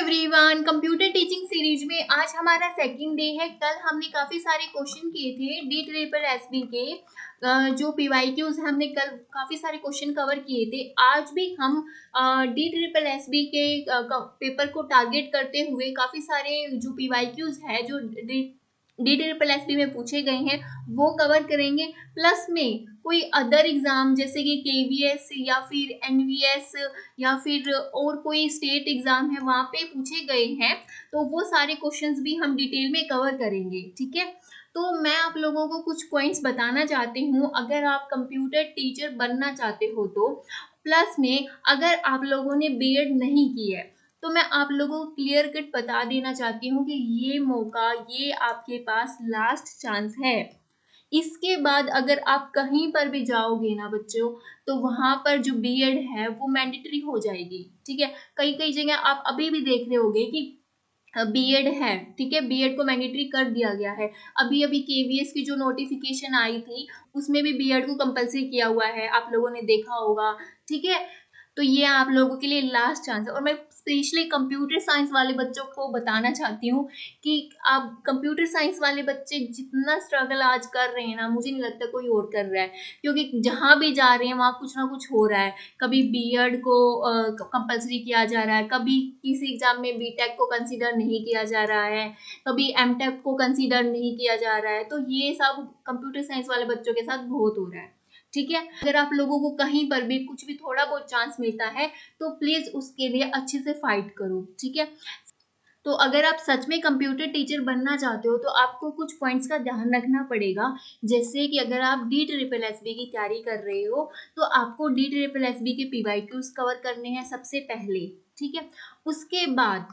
Everyone, computer teaching series में आज हमारा सेकंड डे है। कल हमने काफ़ी सारे क्वेश्चन किए थे डी ट्रिपल एस बी के जो पीवाईक्यूज है, हमने कल काफ़ी सारे क्वेश्चन कवर किए थे। आज भी हम डी ट्रिपल एस बी के पेपर को टारगेट करते हुए काफ़ी सारे जो पीवाईक्यूज है जो डी ट्रिपल एस बी में पूछे गए हैं वो कवर करेंगे। प्लस में कोई अदर एग्जाम जैसे कि केवीएस या फिर एनवीएस या फिर और कोई स्टेट एग्जाम है वहाँ पे पूछे गए हैं, तो वो सारे क्वेश्चंस भी हम डिटेल में कवर करेंगे। ठीक है, तो मैं आप लोगों को कुछ पॉइंट्स बताना चाहती हूँ। अगर आप कंप्यूटर टीचर बनना चाहते हो तो, प्लस में अगर आप लोगों ने बीएड नहीं की है तो मैं आप लोगों को क्लियर कट बता देना चाहती हूँ कि ये मौका, ये आपके पास लास्ट चांस है। इसके बाद अगर आप कहीं पर भी जाओगे ना बच्चों, तो वहां पर जो बीएड है वो मैंडेटरी हो जाएगी। ठीक है, कई कई जगह आप अभी भी देख रहे होगे कि बीएड है। ठीक है, बीएड को मैंडेटरी कर दिया गया है। अभी अभी केवीएस की जो नोटिफिकेशन आई थी उसमें भी बीएड को कंपलसरी किया हुआ है, आप लोगों ने देखा होगा। ठीक है, तो ये आप लोगों के लिए लास्ट चांस है। और मैं स्पेशली कंप्यूटर साइंस वाले बच्चों को बताना चाहती हूँ कि आप कंप्यूटर साइंस वाले बच्चे जितना स्ट्रगल आज कर रहे हैं ना, मुझे नहीं लगता कोई और कर रहा है। क्योंकि जहाँ भी जा रहे हैं वहाँ कुछ ना कुछ हो रहा है। कभी बीएड को कंपलसरी किया जा रहा है, कभी किसी एग्जाम में बीटेक को कंसीडर नहीं किया जा रहा है, कभी एमटेक को कंसीडर नहीं किया जा रहा है। तो ये सब कंप्यूटर साइंस वाले बच्चों के साथ बहुत हो रहा है। ठीक है, अगर आप लोगों को कहीं पर भी कुछ भी थोड़ा बहुत चांस मिलता है तो प्लीज उसके लिए अच्छे से फाइट करो। ठीक है, तो अगर आप सच में कंप्यूटर टीचर बनना चाहते हो तो आपको कुछ पॉइंट्स का ध्यान रखना पड़ेगा। जैसे कि अगर आप डी ट्रिपल एस बी की तैयारी कर रहे हो तो आपको डी ट्रिपल एस बी के पीवाईक्यूज कवर करने हैं सबसे पहले। ठीक है, उसके बाद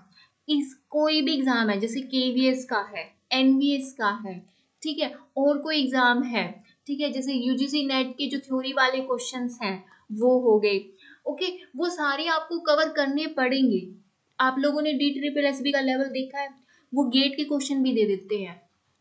इस कोई भी एग्जाम है जैसे केवीएस का है, एनवीएस का है, ठीक है, और कोई एग्जाम है, ठीक है, जैसे यूजीसी नेट के जो थ्योरी वाले क्वेश्चंस हैं वो हो गए। ओके, वो सारे आपको कवर करने पड़ेंगे। आप लोगों ने डी ट्रिपल एस बी का लेवल देखा है, वो गेट के क्वेश्चन भी दे देते हैं।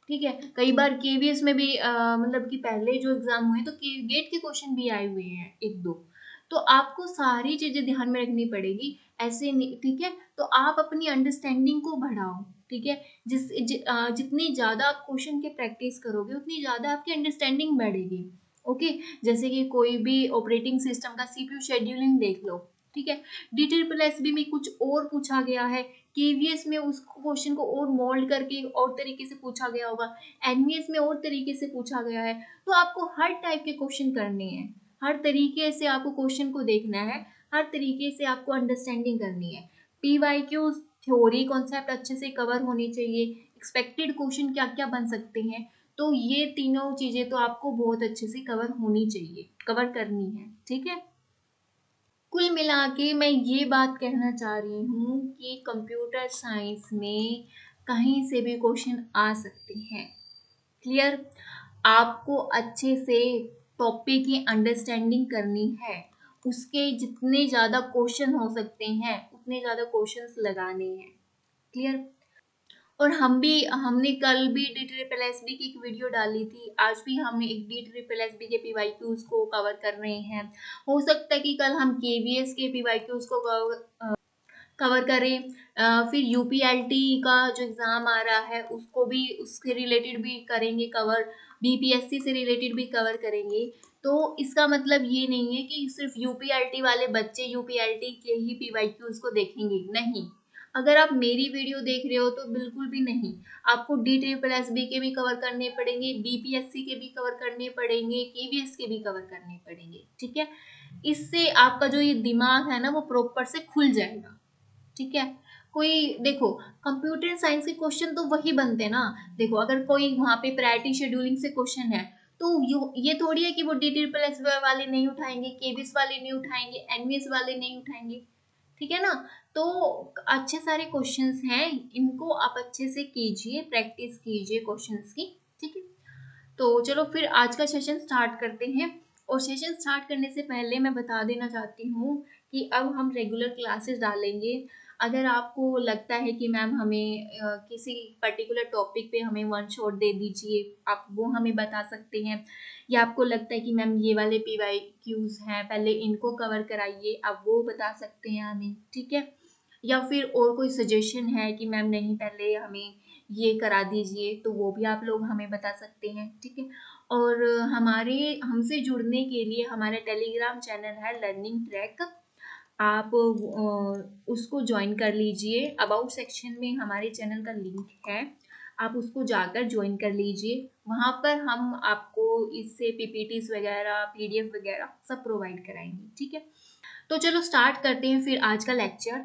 ठीक है, कई बार केवीएस में भी मतलब कि पहले जो एग्जाम हुए तो गेट के क्वेश्चन भी आए हुए हैं एक दो। तो आपको सारी चीजें ध्यान में रखनी पड़ेगी, ऐसे नहीं। ठीक है, तो आप अपनी अंडरस्टैंडिंग को बढ़ाओ। ठीक है, जितनी ज्यादा आप क्वेश्चन के प्रैक्टिस करोगे उतनी ज्यादा आपकी अंडरस्टैंडिंग बढ़ेगी। ओके, जैसे कि कोई भी ऑपरेटिंग सिस्टम का सीपीयू शेड्यूलिंग देख लो। ठीक है, डी ट्रिपल एस बी में कुछ और पूछा गया है, केवीएस में उस क्वेश्चन को और मोल्ड करके और तरीके से पूछा गया होगा, एनवीएस में और तरीके से पूछा गया है। तो आपको हर टाइप के क्वेश्चन करने हैं, हर तरीके से आपको क्वेश्चन को देखना है, हर तरीके से आपको अंडरस्टैंडिंग करनी है। पीवाईक्यूज थ्योरी कॉन्सेप्ट अच्छे से कवर होनी चाहिए, एक्सपेक्टेड क्वेश्चन क्या क्या बन सकते हैं। तो ये तीनों चीजें तो आपको बहुत अच्छे से कवर होनी चाहिए, कवर करनी है। ठीक है, कुल मिला के मैं ये बात कहना चाह रही हूँ कि कंप्यूटर साइंस में कहीं से भी क्वेश्चन आ सकते हैं। क्लियर, आपको अच्छे से टॉपिक की अंडरस्टैंडिंग करनी है, उसके जितने ज़्यादा क्वेश्चन हो सकते हैं उतने ज़्यादा क्वेश्चंस लगाने हैं। क्लियर, और हमने कल भी डी ट्रिपल एस बी की एक वीडियो डाली थी, आज भी हमने एक डी ट्रिपल एस बी के पीवाईक्यूज को कवर कर रहे हैं। हो सकता है कि कल हम केवीएस के पीवाईक्यूज को कवर करें, फिर यूपीएलटी का जो एग्ज़ाम आ रहा है उसको भी, उसके रिलेटेड भी करेंगे कवर, बीपीएससी से रिलेटेड भी कवर करेंगे। तो इसका मतलब ये नहीं है कि सिर्फ यूपीएलटी वाले बच्चे यूपीएलटी के ही पीवाईक्यूज को देखेंगे, नहीं। अगर आप मेरी वीडियो देख रहे हो तो बिल्कुल भी नहीं, आपको डी ट्रिपल एस बी के भी कवर करने पड़ेंगे, बीपीएससी के भी कवर करने पड़ेंगे, केवीएस के भी कवर करने पड़ेंगे। ठीक है, इससे आपका जो ये दिमाग है ना वो प्रॉपर से खुल जाएगा। ठीक है, कोई देखो, कंप्यूटर साइंस के क्वेश्चन तो वही बनते ना। देखो, अगर कोई वहाँ पे प्रायोरिटी शेड्यूलिंग से क्वेश्चन है तो ये थोड़ी है कि वो डी ट्रिपल एस वाले नहीं उठाएंगे, केवीएस वाले नहीं उठाएंगे, एनवीएस वाले नहीं उठाएंगे। ठीक है ना, तो अच्छे सारे क्वेश्चंस हैं, इनको आप अच्छे से कीजिए, प्रैक्टिस कीजिए क्वेश्चंस की। ठीक है, तो चलो फिर आज का सेशन स्टार्ट करते हैं। और सेशन स्टार्ट करने से पहले मैं बता देना चाहती हूँ कि अब हम रेगुलर क्लासेस डालेंगे। अगर आपको लगता है कि मैम हमें किसी पर्टिकुलर टॉपिक पे हमें वन शॉट दे दीजिए, आप वो हमें बता सकते हैं। या आपको लगता है कि मैम ये वाले पीवाईक्यूज हैं, पहले इनको कवर कराइए, आप वो बता सकते हैं हमें। ठीक है, या फिर और कोई सजेशन है कि मैम नहीं पहले हमें ये करा दीजिए, तो वो भी आप लोग हमें बता सकते हैं, ठीक है। और हमारे हमसे जुड़ने के लिए हमारा टेलीग्राम चैनल है लर्निंग ट्रैक, आप उसको ज्वाइन कर लीजिए। अबाउट सेक्शन में हमारे चैनल का लिंक है, आप उसको जाकर ज्वाइन कर लीजिए। वहाँ पर हम आपको इससे पीपीटीज वगैरह पीडीएफ वगैरह सब प्रोवाइड कराएंगे, ठीक है। तो चलो स्टार्ट करते हैं फिर आज का लेक्चर।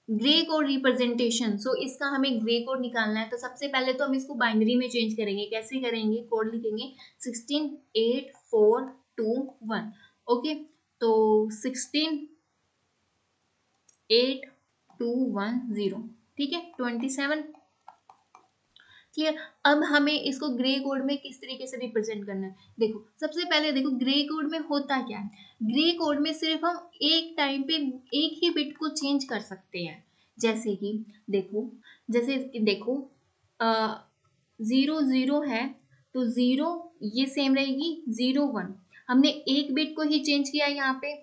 ग्रे कोड रिप्रेजेंटेशन, सो इसका हमें ग्रे कोड निकालना है। तो सबसे पहले तो हम इसको बाइनरी में चेंज करेंगे। कैसे करेंगे? कोड लिखेंगे 16 8 4 2 1। ओके, तो 16 8 2 1 0, ठीक है। 27, क्लियर। अब हमें इसको ग्रे कोड में किस तरीके से रिप्रेजेंट करना है? देखो सबसे पहले देखो ग्रे कोड में होता क्या है। ग्रे कोड में सिर्फ हम एक टाइम पे एक ही बिट को चेंज कर सकते हैं। जैसे कि देखो, जैसे कि देखो 0 0 है, तो 0 ये सेम रहेगी, 0 1 हमने एक बिट को ही चेंज किया यहाँ पे।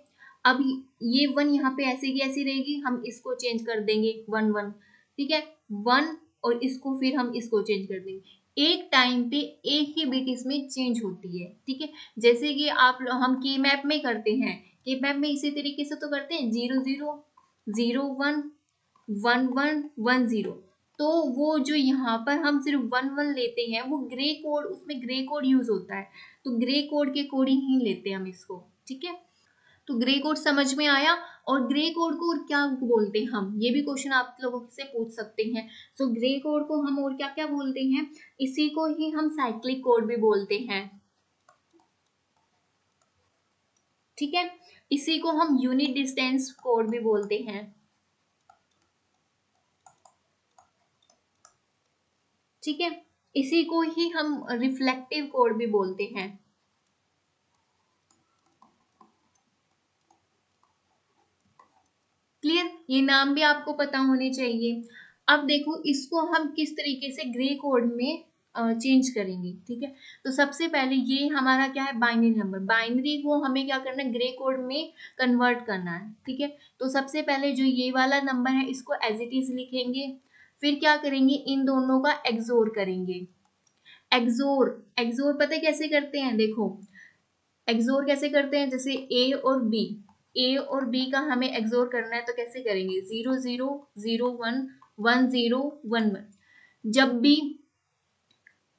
अब ये 1 यहाँ पे ऐसे की ऐसी रहेगी, हम इसको चेंज कर देंगे 1 1, ठीक है। 1 और इसको फिर हम इसको चेंज कर देंगे। एक टाइम पे एक ही बिट इसमें चेंज होती है, ठीक है। जैसे कि हम की मैप में करते हैं, की मैप में इसी तरीके से तो करते हैं 0 0 0 1 1 1 1 0। तो वो जो यहाँ पर हम सिर्फ 1 1 लेते हैं, वो ग्रे कोड, उसमें ग्रे कोड यूज होता है, तो ग्रे कोड के कोडिंग ही लेते हैं हम इसको, ठीक है। तो ग्रे कोड समझ में आया। और ग्रे कोड को और क्या बोलते हैं हम, ये भी क्वेश्चन आप लोगों से पूछ सकते हैं। सो ग्रे कोड को हम और क्या क्या बोलते हैं? इसी को ही हम साइक्लिक कोड भी बोलते हैं, ठीक है। इसी को हम यूनिट डिस्टेंस कोड भी बोलते हैं, ठीक है। इसी को ही हम रिफ्लेक्टिव कोड भी बोलते हैं, क्लियर। ये नाम भी आपको पता होने चाहिए। अब देखो इसको हम किस तरीके से ग्रे कोड में चेंज करेंगे, ठीक है। तो सबसे पहले ये हमारा क्या है? Binary number. बाइनरी को हमें क्या करना है? ग्रे कोड में कन्वर्ट करना है, ठीक है। तो सबसे पहले जो ये वाला नंबर है इसको एज इट इज लिखेंगे। फिर क्या करेंगे? इन दोनों का एक्सोर करेंगे। एक्सोर, एक्सोर पता है कैसे करते हैं? देखो एक्सोर कैसे करते हैं, जैसे ए और बी, ए और बी का हमें एक्सोर करना है, तो कैसे करेंगे? 0 0 0 1 1 0 1 1। जब भी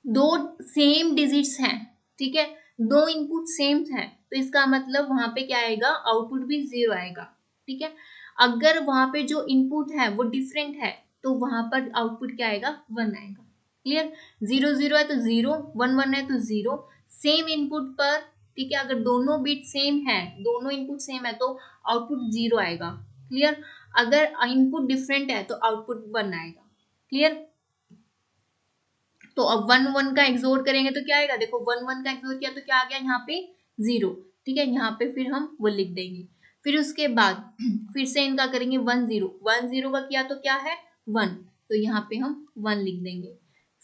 दो सेम डिजिट्स हैं, ठीक है, दो इनपुट सेम हैं, तो इसका मतलब वहां पे क्या आएगा? आउटपुट भी 0 आएगा, ठीक है। अगर वहां पे जो इनपुट है वो डिफरेंट है, तो वहां पर आउटपुट क्या आएगा? 1 आएगा, क्लियर। 0 0 है तो 0, 1 1 है तो 0। सेम इनपुट पर, ठीक है, अगर दोनों बिट सेम है, दोनों इनपुट सेम है, तो आउटपुट 0 आएगा, क्लियर। अगर इनपुट डिफरेंट है तो आउटपुट 1 आएगा, क्लियर। तो अब 1 1 का एक्सोर करेंगे तो क्या आएगा? देखो 1 1 का एक्सोर किया तो क्या आ गया यहाँ पे? 0, ठीक है। यहाँ पे फिर हम वो लिख देंगे। फिर उसके बाद फिर से इनका करेंगे 1 0, 1 0 का किया तो क्या है? 1, तो यहाँ पे हम 1 लिख देंगे।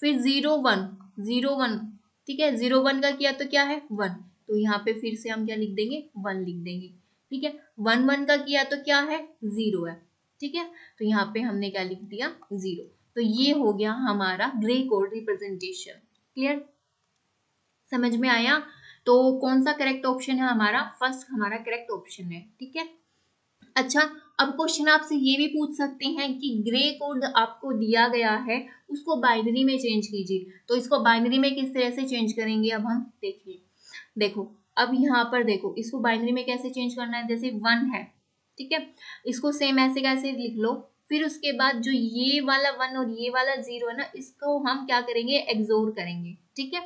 फिर 0 1 0 1, ठीक है, 0 1 का किया तो क्या है? 1, तो यहाँ पे फिर से हम क्या लिख देंगे? 1 लिख देंगे, ठीक है। 1 1 का किया तो क्या है? 0 है, ठीक है, तो यहाँ पे हमने क्या लिख दिया? 0। तो ये हो गया हमारा ग्रे कोड रिप्रेजेंटेशन, क्लियर, समझ में आया। तो कौन सा करेक्ट ऑप्शन है हमारा? फर्स्ट हमारा करेक्ट ऑप्शन है, ठीक है। अच्छा, अब क्वेश्चन आपसे ये भी पूछ सकते हैं कि ग्रे कोड आपको दिया गया है, उसको बाइनरी में चेंज कीजिए। तो इसको बाइनरी में किस तरह से चेंज करेंगे? अब हम देखिए, देखो अब यहाँ पर देखो इसको बाइनरी में कैसे चेंज करना है। जैसे 1 है, ठीक है, इसको सेम ऐसे कैसे लिख लो। फिर उसके बाद जो ये वाला 1 और ये वाला 0 है ना, इसको हम क्या करेंगे? एक्सोर करेंगे, ठीक है।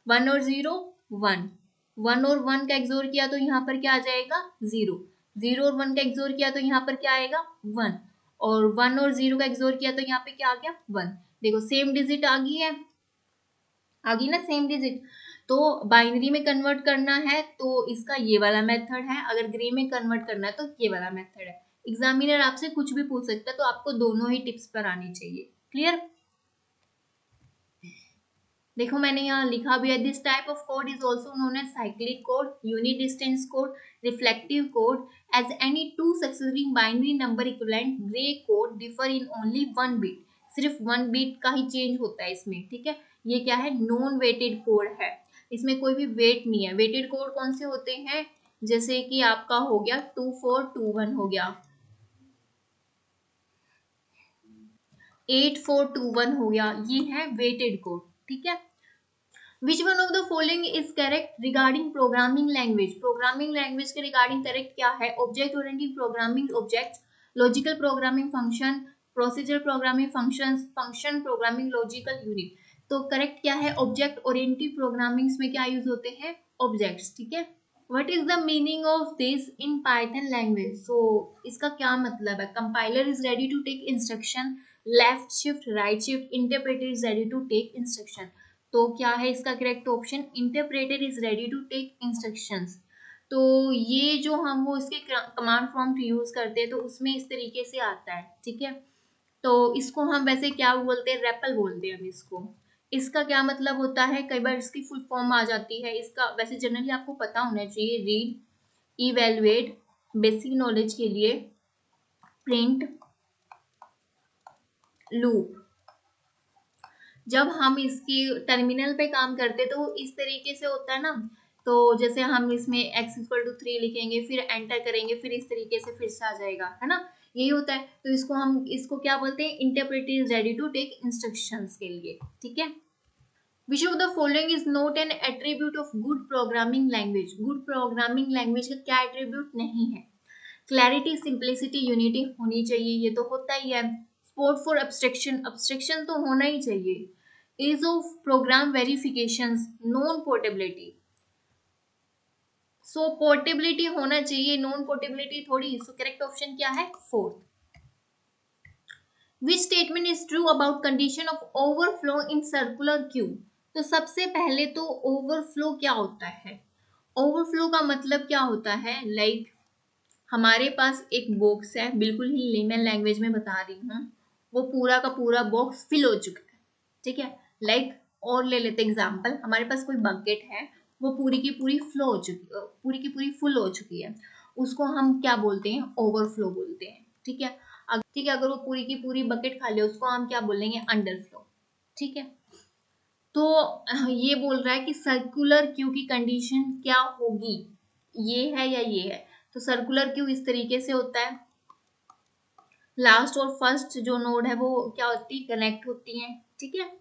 1 और 0 1, 1 और 1 का एक्सोर किया तो यहाँ पर क्या आ जाएगा? 0, 0 और 1 का एक्सोर किया तो यहाँ पर क्या आएगा? 1, और 1 और 0 का एक्सोर किया तो यहाँ पे क्या आ गया? 1। देखो सेम डिजिट आ गई है, आ गई ना सेम डिजिट। तो बाइनरी में कन्वर्ट करना है तो इसका ये वाला मेथड है, अगर ग्रे में कन्वर्ट करना है तो ये वाला मेथड है। एग्जामिनर आपसे कुछ भी पूछ सकता है, तो आपको दोनों ही टिप्स पर आनी चाहिए, क्लियर। देखो मैंने यहाँ लिखा भी है, this type of code is also known as cyclic code, unit distance code, reflective code, as any two successive binary number equivalent gray code differ in only one bit, सिर्फ वन बिट का ही change होता है इसमें, ठीक है। ये क्या है, नॉन वेटेड कोड है, इसमें कोई भी वेट नहीं है। वेटेड कोड कौन से होते हैं, जैसे कि आपका हो गया 2421 हो गया, 8421 हो गया, ये है वेटेड कोड, ठीक है। Which one of the following is correct regarding programming language? Programming language के regarding correct क्या है? Object oriented programming objects, logical programming function, procedure programming functions, function programming logical unit. तो correct क्या है? Object oriented programming में क्या use होते हैं? Objects, ठीक है। What is the meaning of this in Python language? So इसका क्या मतलब है? Compiler is ready to take instruction, left shift, right shift, interpreter is ready to take instruction. तो क्या है इसका correct option, interpreter is ready to take instructions. तो ये जो हम वो इसके कमांड प्रॉम्प्ट यूज करते हैं तो उसमें इस तरीके से आता है, ठीक है। तो इसको हम वैसे क्या बोलते हैं, रेपल बोलते हैं हम इसको। इसका क्या मतलब होता है, कई बार इसकी फुल फॉर्म आ जाती है, इसका वैसे जनरली आपको पता होना चाहिए, रीड, इवेलुएट, बेसिक नॉलेज के लिए, प्रिंट, लूप। जब हम इसकी टर्मिनल पे काम करते तो इस तरीके से होता है ना, तो जैसे हम इसमें x इक्वल टू 3 लिखेंगे, फिर एंटर करेंगे, फिर इस तरीके से फिर से आ जाएगा, है ना, यही होता है। तो इसको हम इसको क्या बोलते हैं, interpreter is ready to take instructions के लिए, ठीक है। Which of the following is not an attribute of good programming language? Good programming language का क्या एट्रीब्यूट नहीं है? क्लैरिटी, सिंप्लिसिटी, यूनिटी होनी चाहिए, ये तो होता ही है। सपोर्ट फॉर एब्स्ट्रैक्शन, एब्स्ट्रैक्शन तो होना ही चाहिए। ease of program verifications, non portability, so portability होना चाहिए, नॉन पोर्टेबिलिटी थोड़ी। सो करेक्ट ऑप्शन क्या है, fourth. Which statement is true about condition of overflow in circular queue? तो सबसे पहले तो ओवरफ्लो क्या होता है, ओवरफ्लो का मतलब क्या होता है, लाइक हमारे पास एक बॉक्स है, बिल्कुल ही लेमन लैंग्वेज में बता रही हूँ, वो पूरा का पूरा बॉक्स फिल हो चुका है, ठीक है। लाइक और ले लेते एग्जांपल, हमारे पास कोई बकेट है, वो पूरी की पूरी फ्लो हो चुकी, पूरी की पूरी फुल हो चुकी है, उसको हम क्या बोलते हैं, ओवरफ्लो बोलते हैं, ठीक है। ठीक है, अगर वो पूरी की पूरी बकेट खाली है उसको हम क्या बोलेंगे, अंडरफ्लो, ठीक है। तो ये बोल रहा है कि सर्कुलर क्यू की कंडीशन क्या होगी, ये है या ये है। तो सर्कुलर क्यू इस तरीके से होता है, लास्ट और फर्स्ट जो नोड है वो क्या होती है, कनेक्ट होती हैं, ठीक है।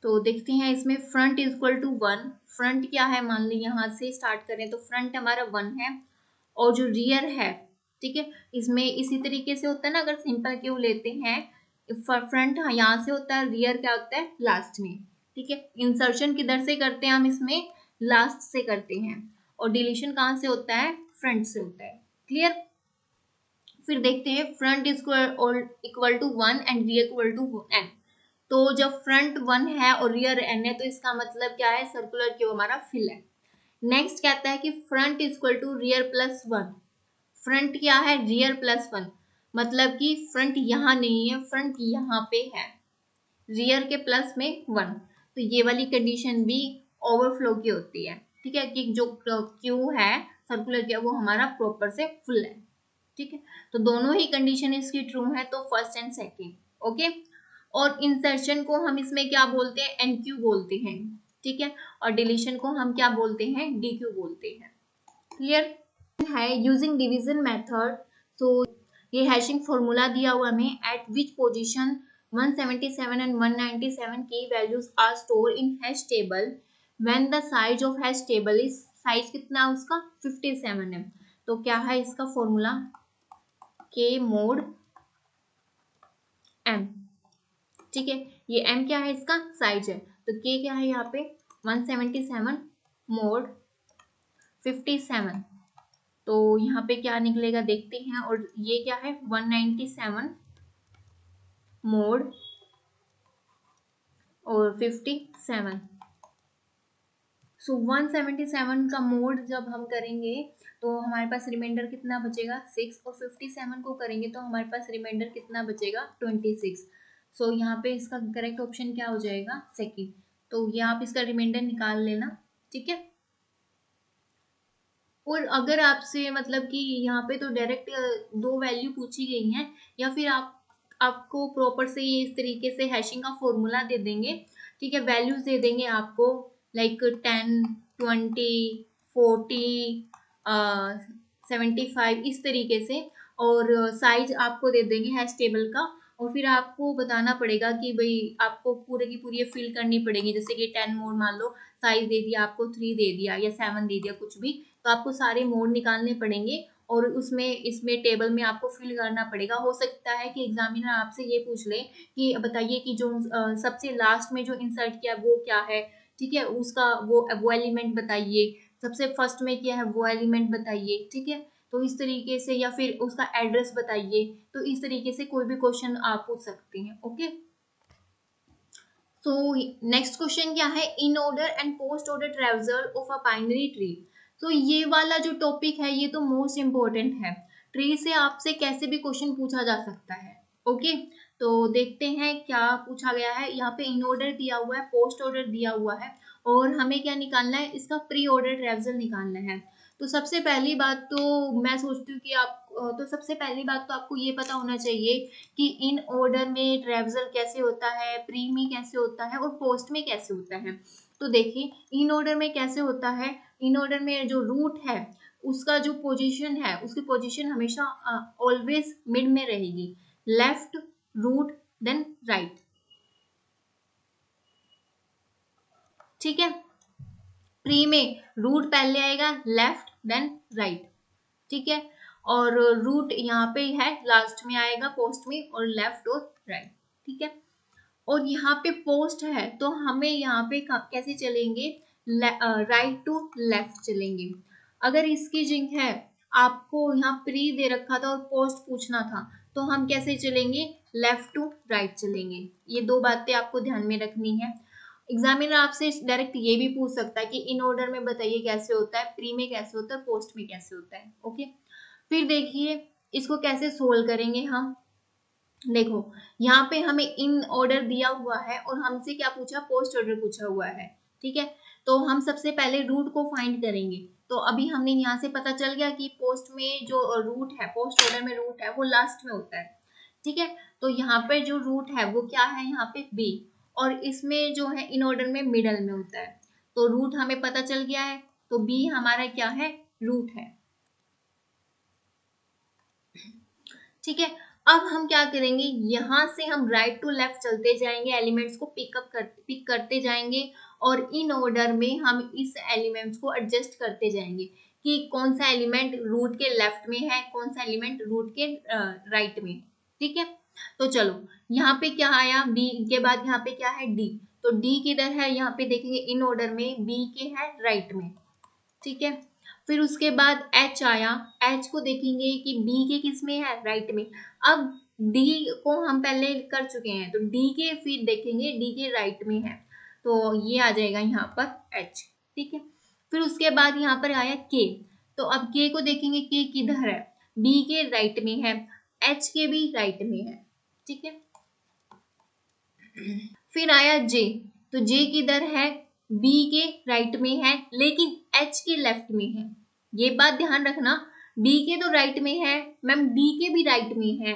तो देखते हैं इसमें, front is equal to 1, front क्या है, मान ली यहाँ से स्टार्ट करें तो फ्रंट हमारा 1 है, और जो रियर है, ठीक है, इसमें इसी तरीके से होता है ना, अगर सिंपल क्यू लेते हैं, फ्रंट यहाँ से होता है, रियर क्या होता है लास्ट में, ठीक है। इंसर्शन किधर से करते हैं हम इसमें, लास्ट से करते हैं, और डिलीशन कहाँ से होता है, फ्रंट से होता है, क्लियर। फिर देखते हैं, front is equal to 1 and rear equal to n। तो जब फ्रंट 1 है और रियर n है तो इसका मतलब क्या है, सर्कुलर क्यू हमारा फिल है। नेक्स्ट कहता है कि front is equal to rear plus 1। Front क्या है, रियर प्लस 1, मतलब कि फ्रंट यहाँ नहीं है, फ्रंट यहाँ पे है, रियर के प्लस में 1। तो ये वाली कंडीशन भी ओवरफ्लो की होती है, ठीक है, कि जो क्यू है सर्कुलर क्यू वो हमारा प्रॉपर से फुल है, ठीक है। तो दोनों ही कंडीशन इसकी ट्रू है, तो फर्स्ट एंड सेकेंड, ओके। और इंसर्शन को हम इसमें क्या बोलते हैं, एनक्यू बोलते हैं, ठीक है। और डिलीशन को हम क्या बोलते हैं, डीक्यू बोलते हैं, क्लियर है। यूजिंग डिवीजन मेथड, तो ये हैशिंग फॉर्मूला दिया हुआ हमें, एट विच पोजीशन 177 एंड 197 की values are store in hash table when the size of hash table is, size कितना है उसका, 57 है। तो क्या है इसका फॉर्मूला, के मोड एम, ठीक है। ये m क्या है, इसका साइज है, तो k क्या है यहाँ पे, 177 मोड 57, तो यहाँ पे क्या निकलेगा देखते हैं। और ये क्या है, 197 मोड और 57। सो 177 का मोड जब हम करेंगे तो हमारे पास रिमाइंडर कितना बचेगा, 6, और 57 को करेंगे तो हमारे पास रिमाइंडर कितना बचेगा, 26। सो यहाँ पे इसका करेक्ट ऑप्शन क्या हो जाएगा, सेकंड। तो ये आप इसका रिमाइंडर निकाल लेना, ठीक है। और अगर आपसे मतलब कि यहाँ पे तो डायरेक्ट दो वैल्यू पूछी गई हैं, या फिर आपको प्रॉपर से ये इस तरीके से हैशिंग का फॉर्मूला दे देंगे, ठीक है, वैल्यूज दे देंगे आपको लाइक 10, 20, 40, 75 इस तरीके से, और साइज आपको दे देंगे हैश टेबल का, और फिर आपको बताना पड़ेगा कि भाई आपको पूरे की पूरी फिल करनी पड़ेगी, जैसे कि 10 मोड मान लो साइज दे दिया आपको, 3 दे दिया या 7 दे दिया, कुछ भी, तो आपको सारे मोड निकालने पड़ेंगे और उसमें इसमें टेबल में आपको फिल करना पड़ेगा। हो सकता है कि एग्जामिनर आपसे ये पूछ ले कि बताइए कि जो सबसे लास्ट में जो इंसर्ट किया वो क्या है, ठीक है, उसका वो एलिमेंट बताइए, सबसे फर्स्ट में किया है वो एलिमेंट बताइए, ठीक है। तो इस तरीके से, या फिर उसका एड्रेस बताइए, तो इस तरीके से कोई भी क्वेश्चन आप पूछ सकते हैं। ओके, सो नेक्स्ट क्वेश्चन क्या है, in order and post order traversal of a binary tree. तो ये वाला जो टॉपिक है ये तो मोस्ट इम्पोर्टेंट है, ट्री से आपसे कैसे भी क्वेश्चन पूछा जा सकता है। ओके, तो देखते हैं क्या पूछा गया है। यहाँ पे इन ऑर्डर दिया हुआ है, पोस्ट ऑर्डर दिया हुआ है, और हमें क्या निकालना है, इसका प्री ऑर्डर ट्रेवजल निकालना है। तो सबसे पहली बात तो मैं सोचती हूँ कि आप तो सबसे पहली बात तो आपको ये पता होना चाहिए कि इन ऑर्डर में ट्रेवजल कैसे होता है, प्री में कैसे होता है, और पोस्ट में कैसे होता है। तो देखिए इन ऑर्डर में कैसे होता है, इन ऑर्डर में जो रूट है उसका जो पोजीशन है, उसकी पोजीशन हमेशा ऑलवेज मिड में रहेगी, लेफ्ट रूट देन राइट, ठीक है। प्री में रूट पहले आएगा, लेफ्ट देन राइट, ठीक है, और रूट यहाँ पे है लास्ट में आएगा पोस्ट में, और लेफ्ट और राइट, ठीक है। और यहाँ पे पोस्ट है तो हमें यहाँ पे कैसे चलेंगे, राइट टू लेफ्ट चलेंगे। अगर इसकी जिंक है, आपको यहाँ प्री दे रखा था और पोस्ट पूछना था, तो हम कैसे चलेंगे, लेफ्ट टू राइट चलेंगे। ये दो बातें आपको ध्यान में रखनी है। एग्जामिनर आपसे डायरेक्ट ये भी पूछ सकता है कि इन ऑर्डर में बताइए कैसे होता है, प्री में कैसे होता है, पोस्ट में कैसे होता है। ओके, फिर देखिए इसको कैसे सोल्व करेंगे हम। देखो यहाँ पे हमें इन ऑर्डर दिया हुआ है और हमसे क्या पूछा, पोस्ट ऑर्डर पूछा हुआ है, ठीक है। तो हम सबसे पहले रूट को फाइंड करेंगे। तो अभी हमने यहाँ से पता चल गया कि पोस्ट में जो रूट है, पोस्ट ऑर्डर में रूट है वो लास्ट में होता है, ठीक है। तो यहाँ पे जो रूट है वो क्या है, यहाँ पे बी, और इसमें जो है इन ऑर्डर में मिडल में होता है। तो रूट हमें पता चल गया है, तो बी हमारा क्या है, रूट है, ठीक है। अब हम क्या करेंगे, यहां से हम राइट टू लेफ्ट चलते जाएंगे, एलिमेंट्स को पिक करते जाएंगे, और इन ऑर्डर में हम इस एलिमेंट्स को एडजस्ट करते जाएंगे कि कौन सा एलिमेंट रूट के लेफ्ट में है, कौन सा एलिमेंट रूट के राइट में, ठीक है। तो चलो यहाँ पे क्या आया, बी के बाद यहाँ पे क्या है, डी। तो डी किधर है, यहाँ पे देखेंगे इन ऑर्डर में बी के है राइट में, ठीक है। फिर उसके बाद एच आया, एच को देखेंगे कि बी के किस में है, राइट में। अब डी को हम पहले कर चुके हैं, तो डी के फिर देखेंगे डी के राइट में है, तो ये आ जाएगा यहाँ पर एच, ठीक है। फिर उसके बाद यहाँ पर आया के, तो अब के को देखेंगे के किधर है, बी के राइट में है, एच के भी राइट में है, ठीक है। फिर आया जे, तो जे किधर है, बी के राइट में है लेकिन एच के लेफ्ट में है। ये बात ध्यान रखना, बी के तो राइट में है मैम, डी के भी राइट में है,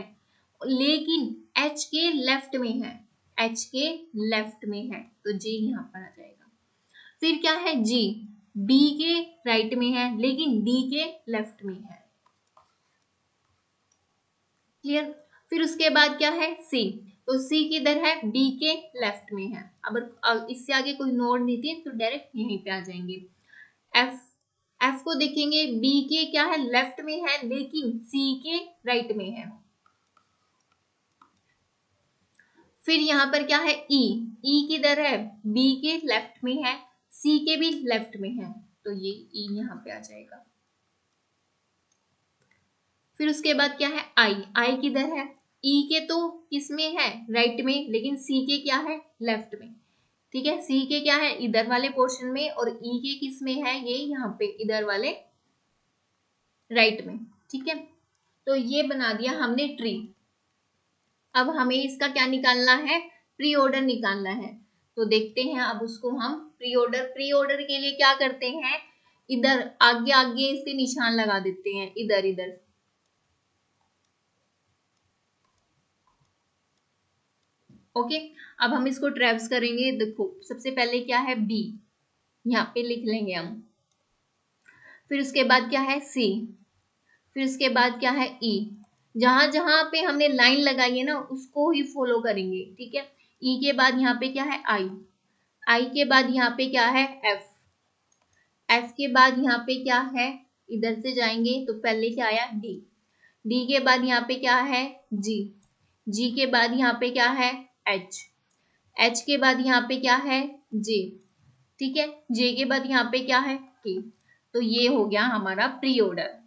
लेकिन एच के लेफ्ट में है, एच के लेफ्ट में है, तो जे यहाँ पर आ जाएगा। फिर क्या है जी, बी के राइट में है लेकिन डी के लेफ्ट में है, क्लियर। फिर उसके बाद क्या है सी, तो सी किधर है, बी के लेफ्ट में है। अब इससे आगे कोई नोड नहीं थी तो डायरेक्ट यहीं पे आ जाएंगे। एफ, एफ को देखेंगे बी के क्या है, लेफ्ट में है लेकिन सी के राइट में है। फिर यहाँ पर क्या है ई, ई किधर है, बी के लेफ्ट में है, सी के भी लेफ्ट में है, तो ये ई यहाँ पे आ जाएगा। फिर उसके बाद क्या है आई, आई किधर है, ई के तो किस में है, राइट में, लेकिन सी के क्या है, लेफ्ट में, ठीक है। सी के क्या है, इधर वाले पोर्शन में, और ई के किस में है, ये यहाँ पे इधर वाले राइट में, ठीक है। तो ये बना दिया हमने ट्री। अब हमें इसका क्या निकालना है, प्री ऑर्डर निकालना है। तो देखते हैं अब उसको हम प्री ऑर्डर के लिए क्या करते हैं, इधर आगे आगे इसके निशान लगा देते हैं, इधर इधर। ओके, अब हम इसको ट्रेवल्स करेंगे। देखो सबसे पहले क्या है, बी, यहाँ पे लिख लेंगे हम। फिर उसके बाद क्या है, सी। फिर उसके बाद क्या है, ई। जहां जहां पे हमने लाइन लगाई है ना उसको ही फॉलो करेंगे, ठीक है। ई के बाद यहाँ पे क्या है, आई। आई के बाद यहाँ पे क्या है, एफ। एफ के बाद यहाँ पे क्या है, इधर से जाएंगे तो पहले क्या आया, डी। डी के बाद यहाँ पे क्या है, जी। जी के बाद यहाँ पे क्या है, एच। एच के बाद यहाँ पे क्या है, जे। ठीक है, जे के बाद यहाँ पे क्या है, के। तो ये हो गया हमारा प्री ऑर्डर।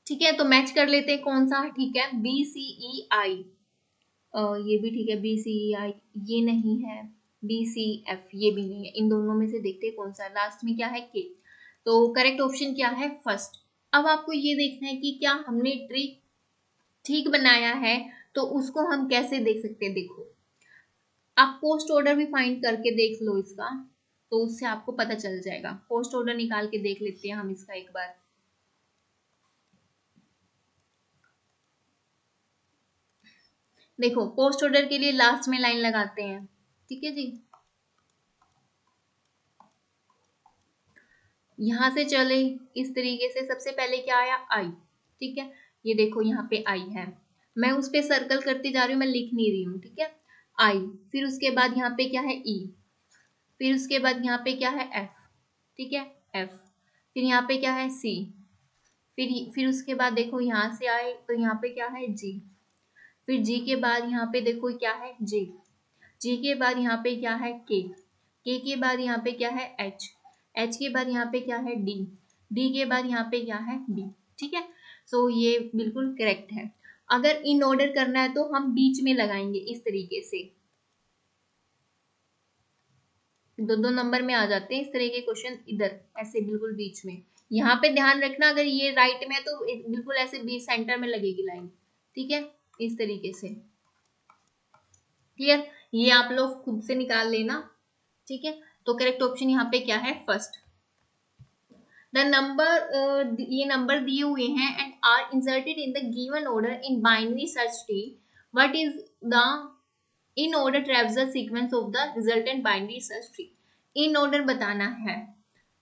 ठीक है, तो मैच कर लेते हैं कौन सा ठीक है, बी सी ई आई। ये भी ठीक है, बी सी ई आई, ये नहीं है। बी सी एफ, ये भी नहीं है। इन दोनों में से देखते हैं कौन सा, लास्ट में क्या है, के। तो करेक्ट ऑप्शन क्या है, फर्स्ट। अब आपको ये देखना है कि क्या हमने ट्री ठीक बनाया है, तो उसको हम कैसे देख सकते हैं। देखो आप पोस्ट ऑर्डर भी फाइंड करके देख लो इसका, तो उससे आपको पता चल जाएगा। पोस्ट ऑर्डर निकाल के देख लेते हैं हम इसका एक बार। देखो पोस्ट ऑर्डर के लिए लास्ट में लाइन लगाते हैं, ठीक है जी। यहां से चले इस तरीके से, सबसे पहले क्या आया, आई। ठीक है, ये देखो यहाँ पे आई है, मैं उस पे सर्कल करती जा रही हूँ, मैं लिख नहीं रही हूँ, ठीक है। आई, फिर उसके बाद यहाँ पे क्या है, ई। फिर उसके बाद यहाँ पे क्या है, एफ। ठीक है, एफ। फिर यहाँ पे क्या है, सी। फिर उसके बाद देखो यहाँ से आए तो यहाँ पे क्या है, जी। फिर जी के बाद यहाँ पे देखो क्या है, जे। जी के बाद यहाँ पे क्या है, के बाद यहाँ पे क्या है, एच। एच के बाद यहाँ पे क्या है, डी। डी के बाद यहाँ पे क्या है, बी। ठीक है, सो ये बिल्कुल करेक्ट है। अगर इन ऑर्डर करना है तो हम बीच में लगाएंगे इस तरीके से, दो दो नंबर में आ जाते हैं इस तरह के क्वेश्चन, इधर ऐसे बिल्कुल बीच में। यहाँ पे ध्यान रखना, अगर ये राइट में है तो बिल्कुल ऐसे बीच सेंटर में लगेगी लाइन, ठीक है, इस तरीके से। क्लियर, ये आप लोग खुद से निकाल लेना, ठीक है। तो करेक्ट ऑप्शन यहाँ पे क्या है, फर्स्ट। द नंबर, ये नंबर दिए हुए हैं and are inserted in the given order in binary search tree, what is the in order traversal sequence of the resultant binary search tree. In order बताना है,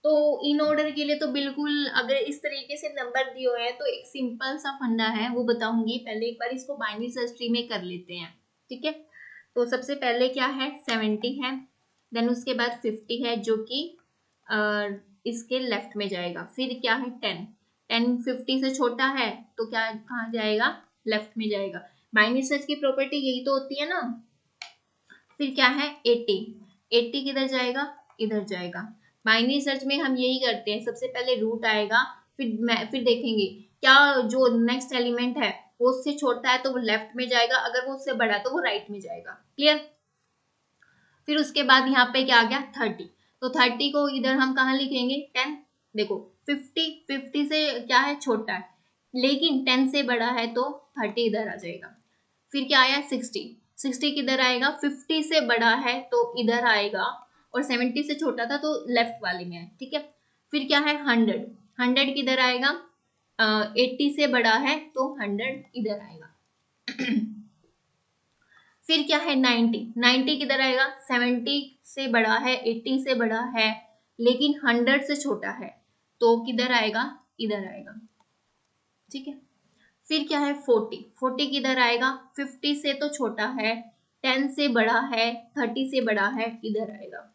तो इन ऑर्डर के लिए तो बिल्कुल अगर इस तरीके से नंबर दिए हुए हैं तो एक सिंपल सा फंडा है, वो बताऊंगी। पहले एक बार इसको बाइनरी सर्च ट्री में कर लेते हैं, ठीक है। तो सबसे पहले क्या है, 70 है, देन उसके बाद 50 है जो कि इसके लेफ्ट में जाएगा। फिर क्या है, 10। 10 50 से छोटा है तो क्या कहाँ जाएगा, लेफ्ट में जाएगा। बाइनरी सर्च की प्रॉपर्टी यही तो होती है ना। फिर क्या है, 80। 80 किधर जाएगा, इधर जाएगा। बाइनरी सर्च में हम यही करते हैं, सबसे पहले रूट आएगा, फिर देखेंगे क्या जो नेक्स्ट एलिमेंट है वो उससे छोटा है तो वो लेफ्ट में जाएगा, अगर वो उससे बड़ा है तो वो राइट में जाएगा। क्लियर। फिर उसके बाद यहाँ पे क्या आ गया, 30। तो 30 को इधर हम कहाँ लिखेंगे, 10। देखो 50 से क्या है, छोटा है, लेकिन 10 से बड़ा है तो 30 इधर आ जाएगा। फिर क्या आया, 60। 60 किधर आएगा, 50 से बड़ा है तो इधर आएगा, और 70 से छोटा था तो लेफ्ट वाले में है, ठीक है। फिर क्या है, 100। 100 किधर आएगा, 80 से बड़ा है तो 100 इधर आएगा। फिर क्या है, 90। 90 किधर आएगा, 70 से बड़ा है, 80 से बड़ा है, लेकिन 100 से छोटा है, तो किधर आएगा, इधर आएगा, ठीक है। फिर क्या है, 40। 40 किधर आएगा, 50 से तो छोटा है, 10 से बड़ा है, 30 से बड़ा है, इधर आएगा।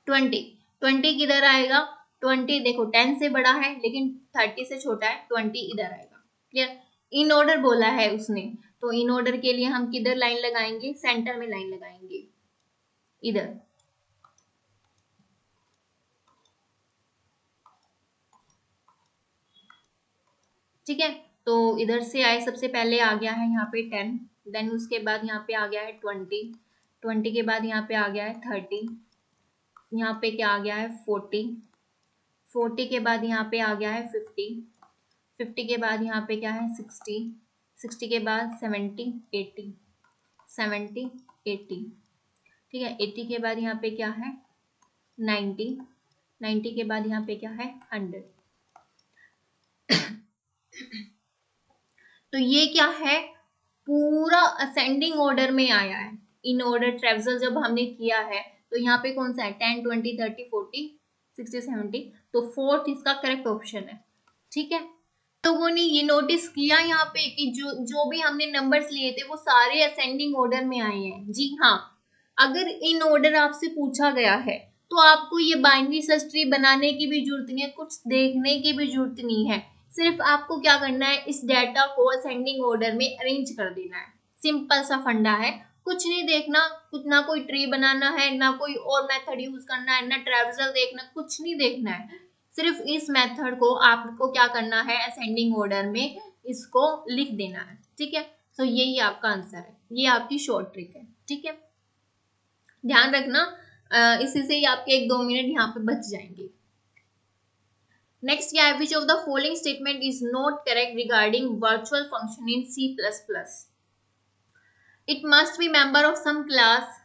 20। 20 किधर आएगा, 20 देखो 10 से बड़ा है लेकिन 30 से छोटा है, 20 इधर आएगा। क्लियर। इन ऑर्डर बोला है उसने, तो इन ऑर्डर के लिए हम किधर लाइन लगाएंगे, सेंटर में लाइन लगाएंगे, इधर। ठीक है, तो इधर से आए, सबसे पहले आ गया है यहाँ पे 10, देन उसके बाद यहाँ पे आ गया है 20। 20 के बाद यहाँ पे आ गया है 30, यहाँ पे क्या आ गया है, 40। 40 के बाद यहाँ पे आ गया है 50। 50 के बाद यहाँ पे क्या है, 60। 60 के बाद 70 80, 70 80, ठीक है। 80 के बाद यहाँ पे क्या है 90, 90 के बाद यहाँ पे क्या है 100। तो ये क्या है पूरा असेंडिंग ऑर्डर में आया है। इन ऑर्डर ट्रेवजल जब हमने किया है तो यहाँ पे कौन सा है 10 20 30 40 60 70, तो फोर्थ इसका करेक्ट ऑप्शन है। ठीक है, लोगों ने ये नोटिस किया यहाँ पे कि जो जो भी हमने नंबर्स लिए थे वो सारे असेंडिंग ऑर्डर में आए हैं। जी हाँ, अगर इन ऑर्डर आपसे पूछा गया है तो आपको ये बाइनरी सर्च ट्री बनाने की भी जरूरत नहीं है, कुछ देखने की भी जरूरत नहीं है। सिर्फ आपको क्या करना है इस डाटा को असेंडिंग ऑर्डर में अरेंज कर देना है। सिंपल सा फंडा है, कुछ नहीं देखना, कुछ ना कोई ट्री बनाना है, ना कोई और मेथड यूज करना है, ना ट्रेवजल देखना, कुछ नहीं देखना है। सिर्फ इस मेथड को आपको क्या करना है असेंडिंग ऑर्डर में इसको लिख देना है। ठीक है, तो यही आपका आंसर है, ये आपकी शॉर्ट ट्रिक है। ठीक है, ध्यान रखना, इसी से ही आपके 1-2 मिनट यहाँ पे बच जाएंगे। नेक्स्ट क्या है, which of the following statement is not correct regarding virtual function in C++? It must be member of some class,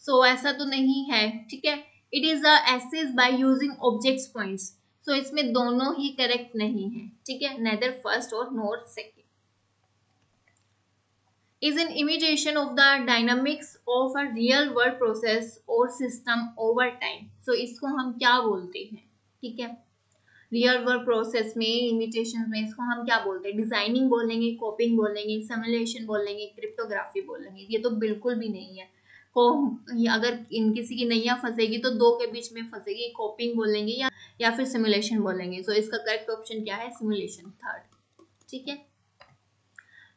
so ऐसा तो नहीं है। ठीक है, it is access by using objects points, so इसमें दोनों ही करेक्ट नहीं है। ठीक है, नेदर फर्स्ट और not second. is an imitation of the dynamics of a real world process or system over time. So इसको हम क्या बोलते हैं? ठीक है, रियल वर्ल्ड प्रोसेस में इमिटेशन में इसको हम क्या बोलते हैं? डिजाइनिंग बोलेंगे, कॉपिंग बोलेंगे, सिमुलेशन बोलेंगे, क्रिप्टोग्राफी बोलेंगे। ये तो बिल्कुल भी नहीं है। को अगर इन किसी की नैया फंसेगी तो दो के बीच में फंसेगी, कॉपिंग बोलेंगे या फिर सिमुलेशन बोलेंगे। सो इसका करेक्ट ऑप्शन क्या है? Simulation, third. ठीक है,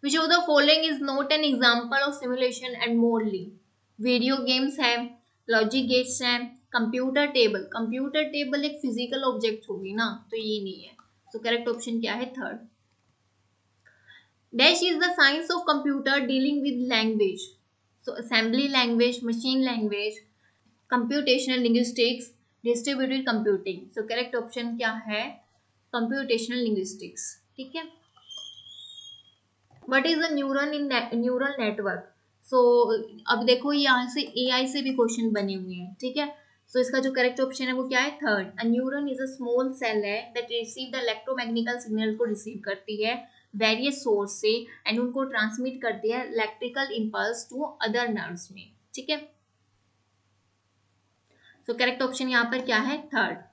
which of the following is not an example of simulation and modeling? Video games है, लॉजिक गेट्स है, कंप्यूटर टेबल। कंप्यूटर टेबल एक फिजिकल ऑब्जेक्ट होगी ना, तो ये नहीं है। तो करेक्ट ऑप्शन क्या है? Third. Dash is the science of computer dealing with language, so assembly language, machine language, computational linguistics, distributed computing. So correct option क्या है? Computational linguistics. ठीक है, what is a neural in neural network? So अब देखो यहाँ से AI से भी क्वेश्चन बने हुए हैं। ठीक है, सो इसका जो करेक्ट ऑप्शन है वो क्या है? Third. A neuron is a small cell है that receive the electromagnetical signal को रिसीव करती है वेरियस सोर्स से एंड उनको ट्रांसमिट करती है electrical impulse to other nerves में। ठीक है, सो करेक्ट ऑप्शन यहाँ पर क्या है? Third.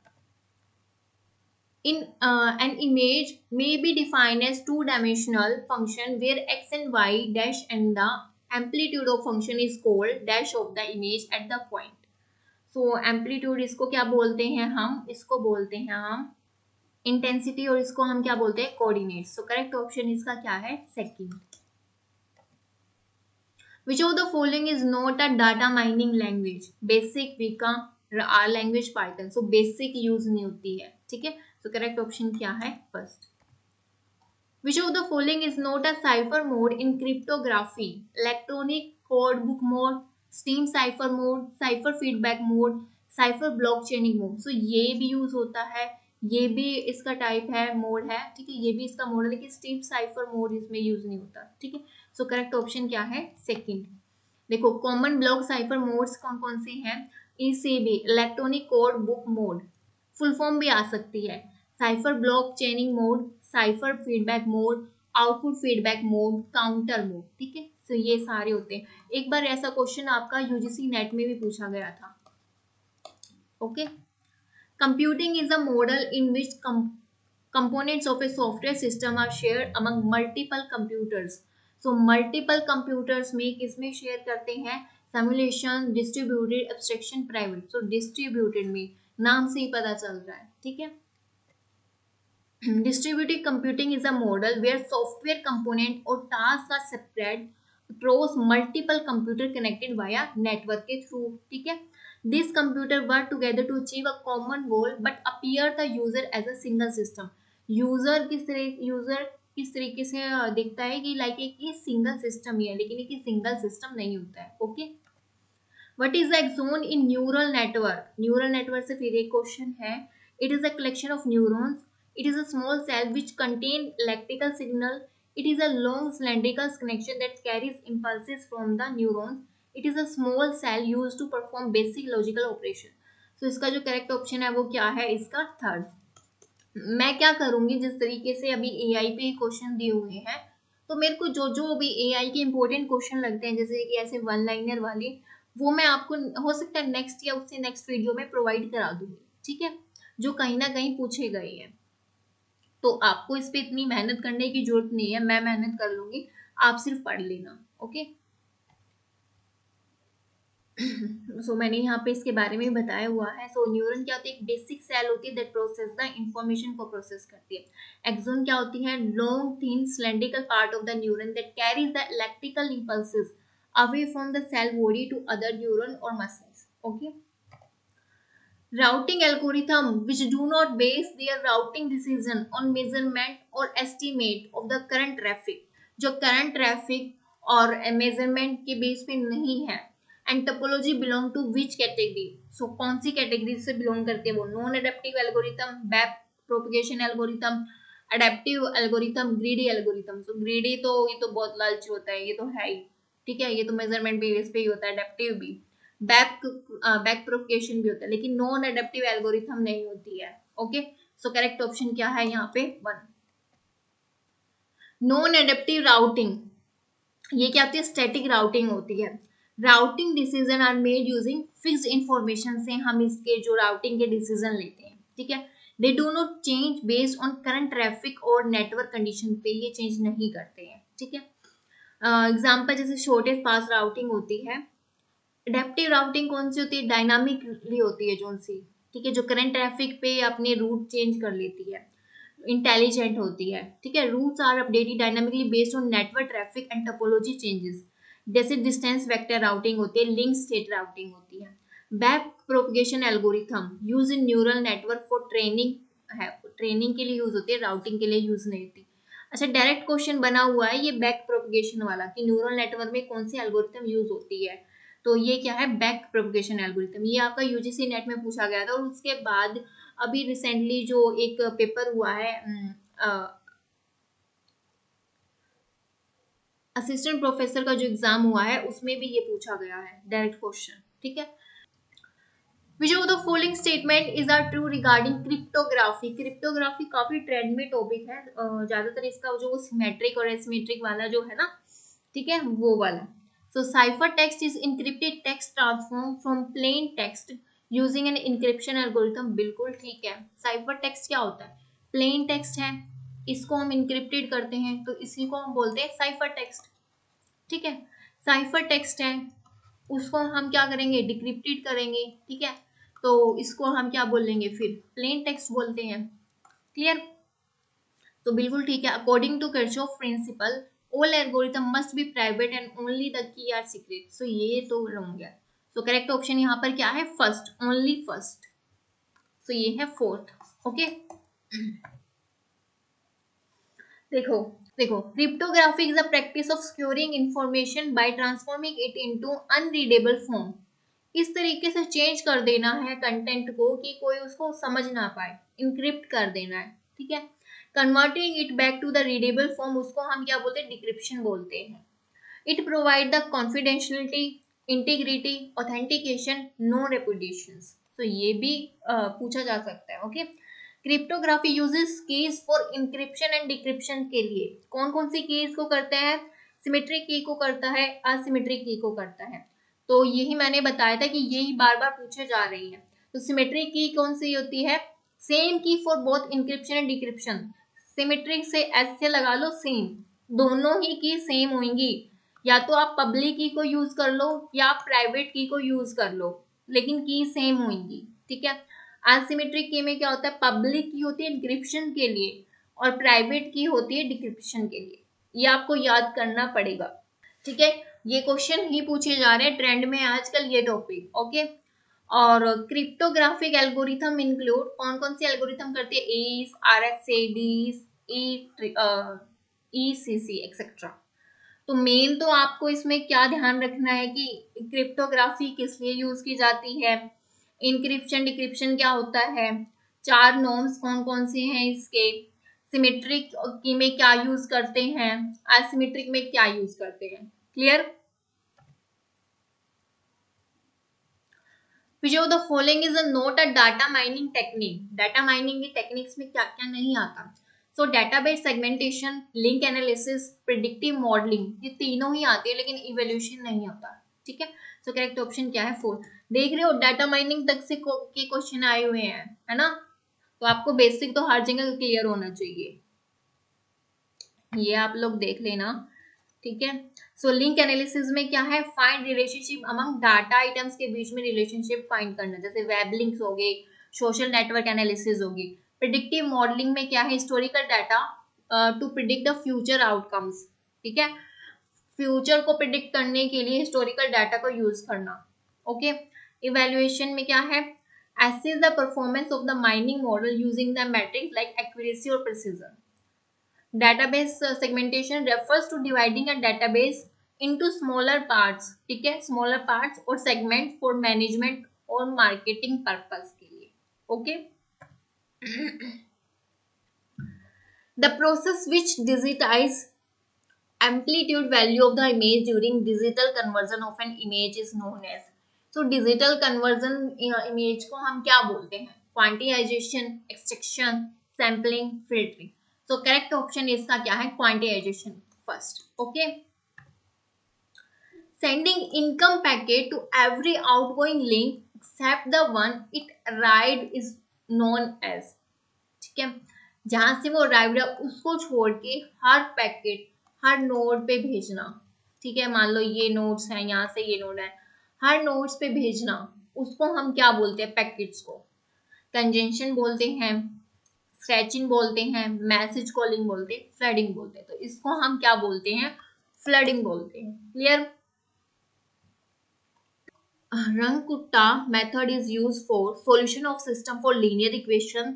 In an image may be defined as two-dimensional function where x and y dash and the amplitude of function is called dash of the image at the point. So amplitude इसको क्या बोलते हैं? हम इसको बोलते हैं हम intensity और इसको हम क्या बोलते हैं? coordinates. So correct option इसका क्या है? second. Which of the following is not a data mining language? Basic, Vika, R language, Python. So basic use नहीं होती है। ठीक है, so correct option क्या है? first. Which of the following is not a cipher mode in cryptography? Electronic code book mode, steam cipher mode, cipher feedback mode, cipher blockchaining mode. So ये भी use होता है, ये भी इसका टाइप है, मोड है। ठीक है, ये भी इसका मोड है, लेकिन स्टीम साइफर मोड इसमें यूज नहीं होता। ठीक है, सो करेक्ट ऑप्शन क्या है? सेकंड। देखो कॉमन ब्लॉक साइफर मोड्स कौन कौन से हैं? ECB, electronic code book mode, full form भी आ सकती है, cipher block चेनिंग mode, cipher feedback mode, output feedback mode, counter mode. ठीक है, तो ये सारे होते हैं। एक बार ऐसा क्वेश्चन आपका UGC नेट में भी पूछा गया था। Okay, computing is a model in which components of a software system are shared among multiple computers. So multiple computers में किसमें शेयर करते हैं? Simulation, distributed, abstraction, private. So distributed में नाम से ही पता चल रहा है। ठीक है, distributed computing is a model where software component or tasks are spread across multiple computer connected via network के through। ठीक है, this computer work together to achieve a common goal but appear the user as a single system। User किस तरीके से दिखता है कि like एक ये सिंगल सिस्टम ही है, लेकिन एक सिंगल सिस्टम नहीं होता है। Okay, what is the axon in neural network? Neural network से फिर एक क्वेश्चन है। It is a collection of neurons, it is a small cell which contain electrical signal, it is a long cylindrical connection that carries impulses from the neurons, it is a small cell use to perform basic logical operation. तो इसका जो correct option है वो क्या है, इसका third. मैं क्या करूंगी, जिस तरीके से अभी एआई पे क्वेश्चन दिए हुए हैं, तो मेरे को जो जो अभी एआई के इंपॉर्टेंट क्वेश्चन लगते हैं, जैसे कि ऐसे वन लाइनर वाले, वो मैं आपको हो सकता है नेक्स्ट या उससे नेक्स्ट वीडियो में प्रोवाइड करा दूंगी, ठीक है, जो कहीं ना कहीं पूछे गए हैं। तो आपको इस पे इतनी मेहनत करने की जरूरत नहीं है, मैं मेहनत कर लूंगी, आप सिर्फ पढ़ लेना। ओके सो मैंने यहाँ पे इसके बारे में बताया हुआ है। सो न्यूरॉन क्या होती है, एक बेसिक सेल होती है दैट प्रोसेस द इंफॉर्मेशन को प्रोसेस करती है। एक्सॉन क्या होती है, long thin cylindrical part of the neuron that carries the electrical impulses away from the cell body to other neuron और muscles. Okay, routing algorithm which do not base their routing decision on measurement or estimate of the current traffic, जो current traffic और measurement के base पे नहीं है। and topology belong to which category, so कौन सी category से belong करते हैं वो, non adaptive algorithm, back propagation algorithm, adaptive algorithm, greedy algorithm. तो ग्रीडी तो ये तो बहुत लालची होता है, ये तो है ही, ठीक है, ये तो मेजरमेंट बेस पे ही होता है, अडेप्टिव भी, बैक बैक प्रोपगेशन भी होता है, लेकिन नॉन एडेप्टिव एल्गोरिथम नहीं होती है। ओके, सो करेक्ट ऑप्शन क्या है यहाँ पे, वन। नॉन एडेप्टिव राउटिंग, ये क्या होती है, स्टैटिक राउटिंग होती है। Routing decision are made using fixed information से हम इसके जो राउटिंग के डिसीजन लेते हैं, ठीक है। They do not change based on current traffic और नेटवर्क कंडीशन पे, ये चेंज नहीं करते हैं, ठीक है। एग्जाम्पल जैसे शॉर्टेस्ट पास राउटिंग होती है। एडेप्टिव राउटिंग कौन सी होती है, डायनामिकली होती है जो सी, ठीक है, जो करंट ट्रैफिक पे अपने रूट चेंज कर लेती है, इंटेलिजेंट होती है, ठीक है। Routes are updated dynamically based on network traffic and topology changes, जैसे डिस्टेंस वेक्टर राउटिंग होती है, लिंक स्टेट राउटिंग होती है। Back propagation algorithm use in neural network for training है, ट्रेनिंग के लिए यूज होती है, राउटिंग के लिए यूज नहीं होती। अच्छा, डायरेक्ट क्वेश्चन बना हुआ है ये बैक प्रोपगेशन वाला कि न्यूरल नेटवर्क में कौन सी एल्गोरिथम यूज होती है, तो ये क्या है, बैक प्रोपगेशन एल्गोरिथम। ये आपका यूजीसी नेट में पूछा गया था, और उसके बाद अभी रिसेंटली जो एक पेपर हुआ है असिस्टेंट प्रोफेसर का जो एग्जाम हुआ है, उसमें भी ये पूछा गया है डायरेक्ट क्वेश्चन, ठीक है। Which of the following statement is are true regarding cryptography? Cryptography काफी ट्रेंड में टॉपिक है, ज्यादातर इसका जो सिमेट्रिक और एसिमेट्रिक वाला जो है ना, ठीक है, वो वाला। So cipher text is encrypted text transform from plain text using an encryption algorithm, बिल्कुल ठीक है। cipher text क्या होता है, plain text है, इसको हम encrypted करते हैं, तो इसी को हम बोलते हैं cipher text, ठीक है। cipher text है, उसको हम क्या करेंगे, डिक्रिप्टेड करेंगे, ठीक है, तो इसको हम क्या बोलेंगे, फिर प्लेन टेक्स्ट बोलते हैं, क्लियर। तो बिल्कुल ठीक है। According to Kirchhoff principle all algorithm must be private and only the key are secret. So ये तो रॉन्ग गया, तो करेक्ट ऑप्शन यहाँ पर क्या है, फर्स्ट, ओनली फर्स्ट। सो ये है फोर्थ। ओके, देखो देखो, cryptography is the practice of securing information bye transforming it into unreadable form. इस तरीके से चेंज कर देना है कंटेंट को कि कोई उसको समझ ना पाए, इनक्रिप्ट कर देना है, ठीक है। Converting it back to the readable form, उसको हम क्या बोलते हैं, डिक्रिप्शन बोलते हैं। It provide the confidentiality, integrity, authentication, no reputations. तो ये भी पूछा जा सकता है। Okay, cryptography uses keys for encryption and decryption के लिए कौन कौन सी कीज को करता है, सिमेट्रिक की को करता है, असिमेट्रिक की को करता है। तो यही मैंने बताया था कि यही बार बार पूछे जा रही है। तो सिमेट्रिक की कौन सी होती है, same key for both encryption and decryption. Symmetric से एस से लगा लो सेम, दोनों ही की सेम होंगी, या तो आप पब्लिक की को यूज कर लो या आप प्राइवेट की को यूज कर लो, लेकिन की सेम होंगी, ठीक है। एसिमेट्रिक की में क्या होता है, पब्लिक की होती है इंक्रिप्शन के लिए और प्राइवेट की होती है डिक्रिप्शन के लिए, ये आपको याद करना पड़ेगा, ठीक है। ये क्वेश्चन ही पूछे जा रहे हैं ट्रेंड में आजकल ये टॉपिक। ओके, और क्रिप्टोग्राफिक एल्गोरिथम इंक्लूड कौन कौन सी एल्गोरिथम करती है, एस, आरएसए, डीस, ईसीसी एक्सेट्रा। तो मेन तो आपको इसमें क्या ध्यान रखना है कि क्रिप्टोग्राफी किस लिए यूज की जाती है, इंक्रिप्शन डिक्रिप्शन क्या होता है, चार नॉर्म्स कौन कौन से हैं इसके, सिमेट्रिक की में क्या यूज करते हैं, एसिमेट्रिक में क्या यूज करते हैं, clear. Which of the following is not a data mining technique. Data mining की टेक्निक्स में क्या क्या नहीं आता। सो database segmentation, link analysis, predictive modelling, ये तीनों ही आते हैं लेकिन इवैल्यूएशन नहीं होता। ठीक है, सो करेक्ट ऑप्शन क्या है 4। देख रहे हो डाटा माइनिंग तक से के क्वेश्चन आए हुए हैं, है ना। तो आपको बेसिक तो हर जगह क्लियर होना चाहिए, ये आप लोग देख लेना। ठीक है, सो लिंक एनालिसिस में क्या है, find relationship among data items के बीच में रिलेशनशिप फाइंड करना, जैसे वेब लिंक्स हो गए, सोशल नेटवर्क एनालिसिस होगी। प्रिडिक्टिव मॉडलिंग में क्या है, historical data to predict the future outcomes. ठीक है, फ्यूचर को प्रिडिक्ट करने के लिए हिस्टोरिकल डाटा को यूज करना। ओके, इवेल्युएशन में क्या है, assess the performance of the mining model using the metrics like accuracy और precision. Database segmentation refers to dividing a database into smaller parts, ठीक है, smaller parts और segment for management और marketing purpose के लिए। Okay, the process which digitize amplitude value of the image during digital conversion of an image is known as। so digital conversion image को हम क्या बोलते हैं, quantization, extraction, sampling, filtering। so correct option इसका क्या है, quantization first। okay, sending income packet to every outgoing link except the one it arrived is known as। ठीक है, जहां से वो अराइव्ड है उसको छोड़ के हर पैकेट हर नोड पे भेजना। ठीक है, मान लो ये नोड्स है, यहाँ से ये नोड है, हर नोड्स पे भेजना, उसको हम क्या बोलते हैं, पैकेट्स को कंजेंशन बोलते हैं, स्ट्रेचिंग बोलते हैं, मैसेज कॉलिंग बोलते हैं, फ्लडिंग बोलते हैं। तो इसको हम क्या बोलते हैं, फ्लडिंग बोलते हैं। Clear. Rankuta method is used for solution of system for linear equation,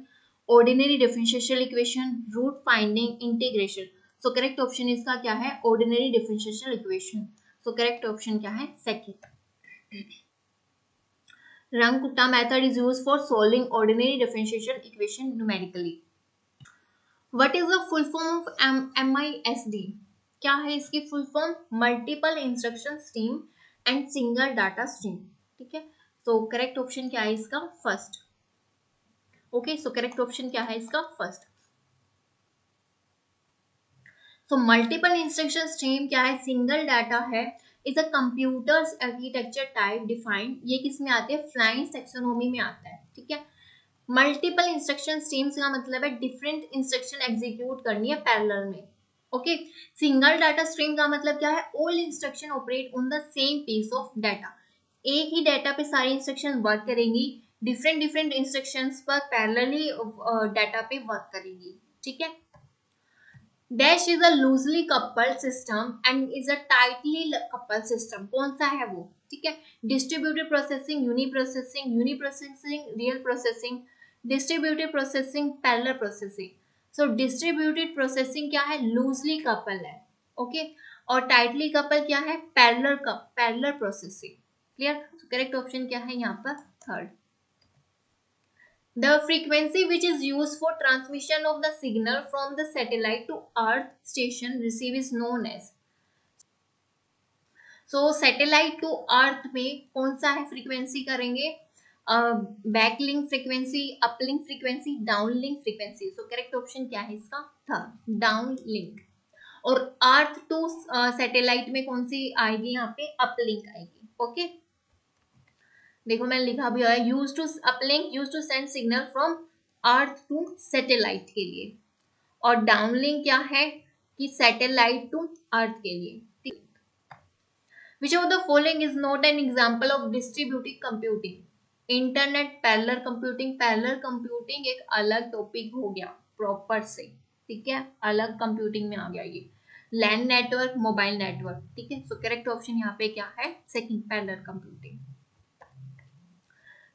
ordinary differential equation, root finding, integration। so correct option इसका क्या है, ordinary differential equation। so correct option क्या है, second। Rankuta method is used for solving ordinary differential equation numerically। what is the full form of MISD? क्या है इसकी full form, multiple instruction stream and single data stream. ठीक है, तो correct option क्या है इसका, first. Okay, so correct option क्या है इसका, first. So multiple instruction stream क्या है, सिंगल डाटा है, is a computers architecture type defined. ये किस में आते हैं, फ्लाइंग टैक्सोनॉमी में आता है। ठीक है, मल्टीपल इंस्ट्रक्शन स्ट्रीम्स का मतलब है डिफरेंट इंस्ट्रक्शन एग्जीक्यूट करनी है पैरेलल में। ओके, सिंगल डाटा स्ट्रीम का मतलब क्या है, all instruction operate on the same piece of data. एक ही डाटा पे सारी इंस्ट्रक्शन वर्क करेंगी, डिफरेंट डिफरेंट इंस्ट्रक्शंस पर पैरेलली डाटा पे वर्क करेंगी। ठीक है, dash is a loosely coupled system and is a tightly coupled system. कौन सा है वो, ठीक है, distributed processing, uni processing, real processing, distributed processing, parallel processing. So distributed processing क्या है, लूजली कपल है। ओके, और टाइटली कपल क्या है, पैरेलल प्रोसेसिंग। क्लियर। सो करेक्ट ऑप्शन क्या है यहाँ पर, third. The frequency which is used for transmission of the signal from the satellite to earth station receive is known as। so satellite to earth में कौन सा है फ्रीक्वेंसी करेंगे, backlink frequency, uplink frequency, downlink frequency. सो correct option क्या है इसका, third, downlink. और अर्थ to satellite में कौन सी आएगी यहाँ पे, अपलिंक आएगी। ओके, देखो मैंने लिखा भी है, use to uplink, use to send signal from earth to satellite के लिए, और डाउनलिंक क्या है कि सैटेलाइट टू अर्थ के लिए। विच of the following is not an example of distributed computing, internet parallel computing. Parallel computing एक अलग टॉपिक हो गया प्रॉपर से, ठीक है, अलग कंप्यूटिंग में आ गया ये। LAN network, mobile network. ठीक है, सो करेक्ट ऑप्शन यहाँ पे क्या है, second, parallel computing.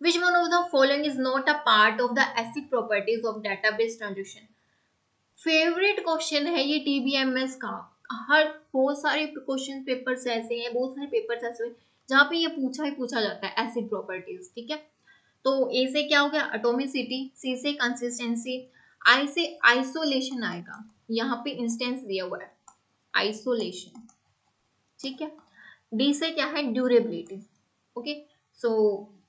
Which one of the following is not a part of the ACID properties of database transaction? Favourite question है ये TBMS का। हर बहुत सारे क्वेश्चन पेपर्स ऐसे हैं, बहुत सारे पेपर्स ऐसे हैं जहाँ पे ये पूछा ही पूछा जाता है एसिड प्रॉपर्टीज। ठीक है, तो ए से क्या हो गया, एटॉमिसिटी, सी से कंसिस्टेंसी, आई से आइसोलेशन आएगा, यहाँ पे इंस्टेंस दिया हुआ है आइसोलेशन। ठीक है, डी से क्या है, ड्यूरेबिलिटी। ओके, सो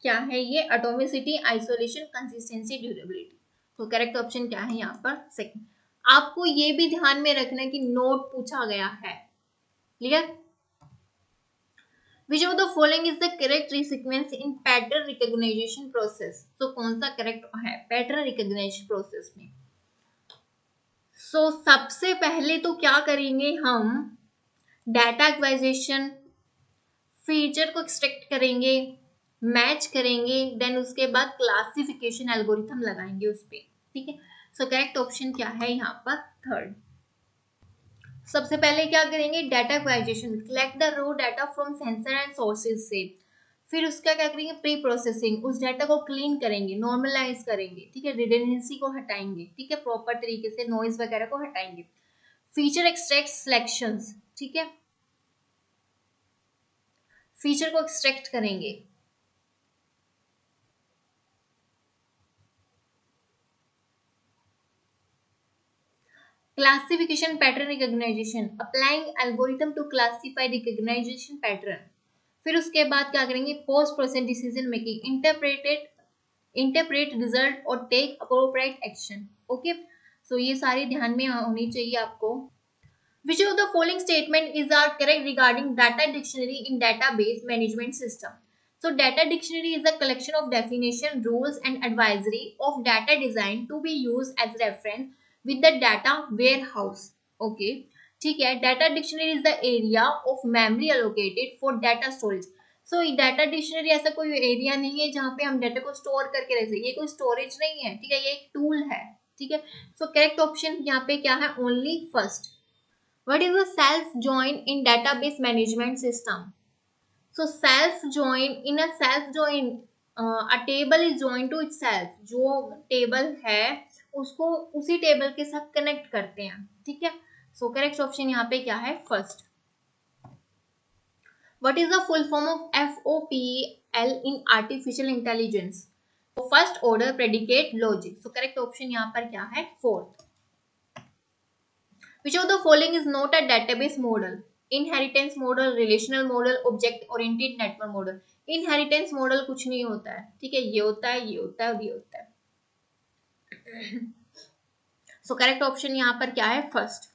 क्या है ये, एटॉमिसिटी, आइसोलेशन, कंसिस्टेंसी, ड्यूरेबिलिटी। तो करेक्ट ऑप्शन क्या है यहाँ पर, सेकंड। आपको ये भी ध्यान में रखना है कि नोट पूछा गया है, clear. Which of the following is the correct sequence in pattern recognition process? तो कौन सा करेक्ट है पैटर्न रिकॉग्निशन प्रोसेस में? सबसे पहले तो क्या करेंगे हम, डाटा एक्वाइजेशन, फीचर को एक्सट्रैक्ट करेंगे, मैच करेंगे, देन उसके बाद क्लासिफिकेशन एल्गोरिथम लगाएंगे उस पे, ठीक है। करेक्ट ऑप्शन क्या है यहाँ पर, थर्ड। सबसे पहले क्या करेंगे, data acquisition, collect the raw data from sensor and sources से। फिर उसका क्या करेंगे, प्री प्रोसेसिंग, उस डाटा को क्लीन करेंगे, नॉर्मलाइज करेंगे, ठीक है, रिडंडेंसी को हटाएंगे, ठीक है, प्रॉपर तरीके से नॉइज वगैरह को हटाएंगे। फीचर एक्सट्रैक्ट सिलेक्शंस, ठीक है, फीचर को एक्सट्रैक्ट करेंगे। Classification, pattern recognition, applying algorithm to classify recognition pattern. फिर उसके बाद क्या करेंगे, post process decision making, interpret result और take appropriate action. Okay, so ये सारी ध्यान में होनी चाहिए आपको। Which of the following statement is are correct regarding data dictionary in database management system? So data dictionary is a collection of definition, rules and advisory of data design to be used as reference with the data warehouse. Okay, ठीक है। data dictionary is the area of memory allocated for data storage. So data dictionary ऐसा कोई area नहीं है जहाँ पे हम data को स्टोर करके रख सकें, ये कोई स्टोरेज नहीं है, ठीक है, ये एक टूल है, ठीक है। सो करेक्ट ऑप्शन यहाँ पे क्या है, only first. What is a self join in database management system? So self join, in a self join a table is joined to itself. जो टेबल है उसको उसी टेबल के साथ कनेक्ट करते हैं, ठीक है। सो करेक्ट ऑप्शन यहाँ पे क्या है, first. What is the full form of FOPL in artificial intelligence? First order predicate logic. So correct option यहाँ पर क्या है, fourth. Which of the following is not a database model? Inheritance model, relational model, object oriented network model. Inheritance model कुछ नहीं होता है, ठीक है, ये होता है, ये होता है और ये होता है। सो करेक्ट ऑप्शन यहाँ पर क्या है, फर्स्ट।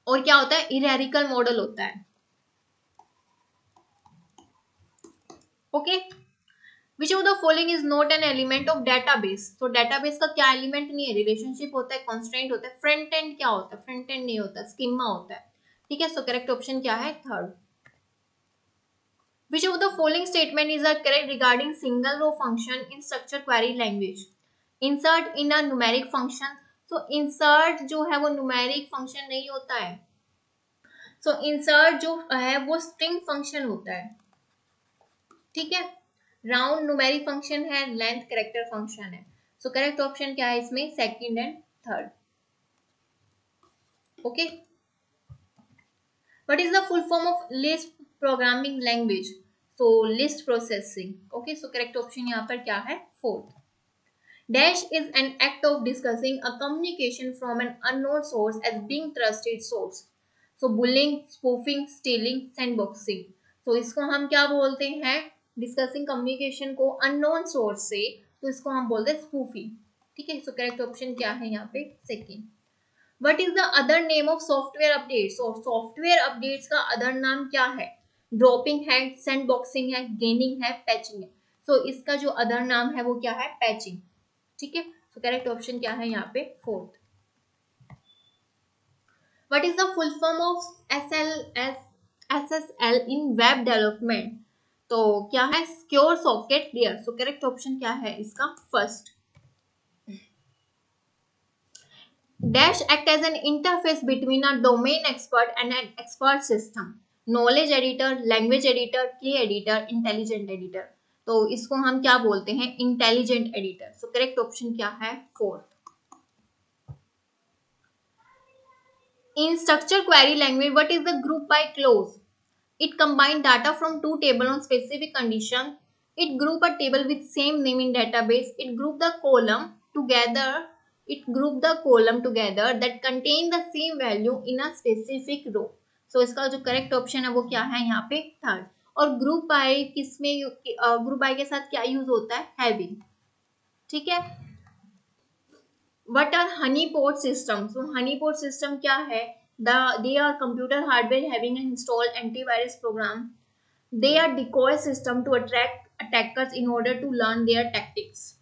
और क्या होता है, इरेरिकल मॉडल होता है। Okay, Which of the following is not an element of database? तो database का क्या एलिमेंट नहीं है, रिलेशनशिप होता है, कंस्ट्रेंट होता है, फ्रंट एंड क्या होता है, फ्रंट एंड नहीं होता, स्कीमा होता है, ठीक है। सो करेक्ट ऑप्शन क्या है, third. Which of the following statement is correct regarding single row function in structure query language? Insert in a numeric function. So insert जो है वो numeric function नहीं होता है, so insert जो है वो string function होता है, ठीक है। राउंड न्यूमेरिक फंक्शन है, लेंथ कैरेक्टर फंक्शन है। सो करेक्ट ऑप्शन क्या है इसमें, second and third. Okay, what is the full form of list programming language? So list processing. Okay, so correct option यहाँ पर क्या है, fourth. Dash is an act of discussing a communication from an unknown source as being trusted source. So bullying, spoofing, stealing, sandboxing. तो इसको हम क्या बोलते हैं, डिस्कसिंग कम्युनिकेशन को अननोन सोर्स से, तो इसको हम बोलते हैं स्पूफिंग, ठीक है। सो करेक्ट ऑप्शन क्या है यहाँ पे, second. What is the other name of software updates? और सॉफ्टवेयर अपडेट्स का अदर नाम क्या है, ड्रॉपिंग है, सैंडबॉक्सिंग है, गेनिंग है, पैचिंग है। सो इसका जो अदर नाम है वो क्या है, पैचिंग, ठीक है। सो करेक्ट ऑप्शन क्या है यहाँ पे, fourth. What is the full form of SSL in web development? तो क्या है, secure socket layer. So correct option क्या है इसका, first. Dash act as an interface between a domain expert and an expert system. Knowledge editor, language editor, key editor, intelligent editor. तो इसको हम क्या बोलते हैं, intelligent editor. So correct option क्या है, fourth. In structure query language, what is the group by clause? It combine data from two tables on specific condition. It group a table with same name in database. It group the column together. It group the column together that contain the same value in a specific row. So इसका जो correct option है वो क्या है यहाँ पे, third. और group by किसमें, ग्रुप बाय के साथ क्या यूज होता है, हैविंग। ठीक है। What are honey pot system? So honey pot system क्या है? They are computer hardware having an install antivirus program. They are decoy system to attract attackers in order to learn their tactics.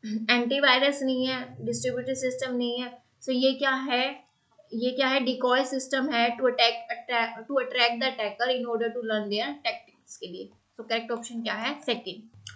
Antivirus नहीं है, distributed system नहीं है, सो ये क्या है, ये क्या है, डिकॉय सिस्टम है to attract the attacker in order to learn their tactics के लिए। सो करेक्ट ऑप्शन क्या है, second.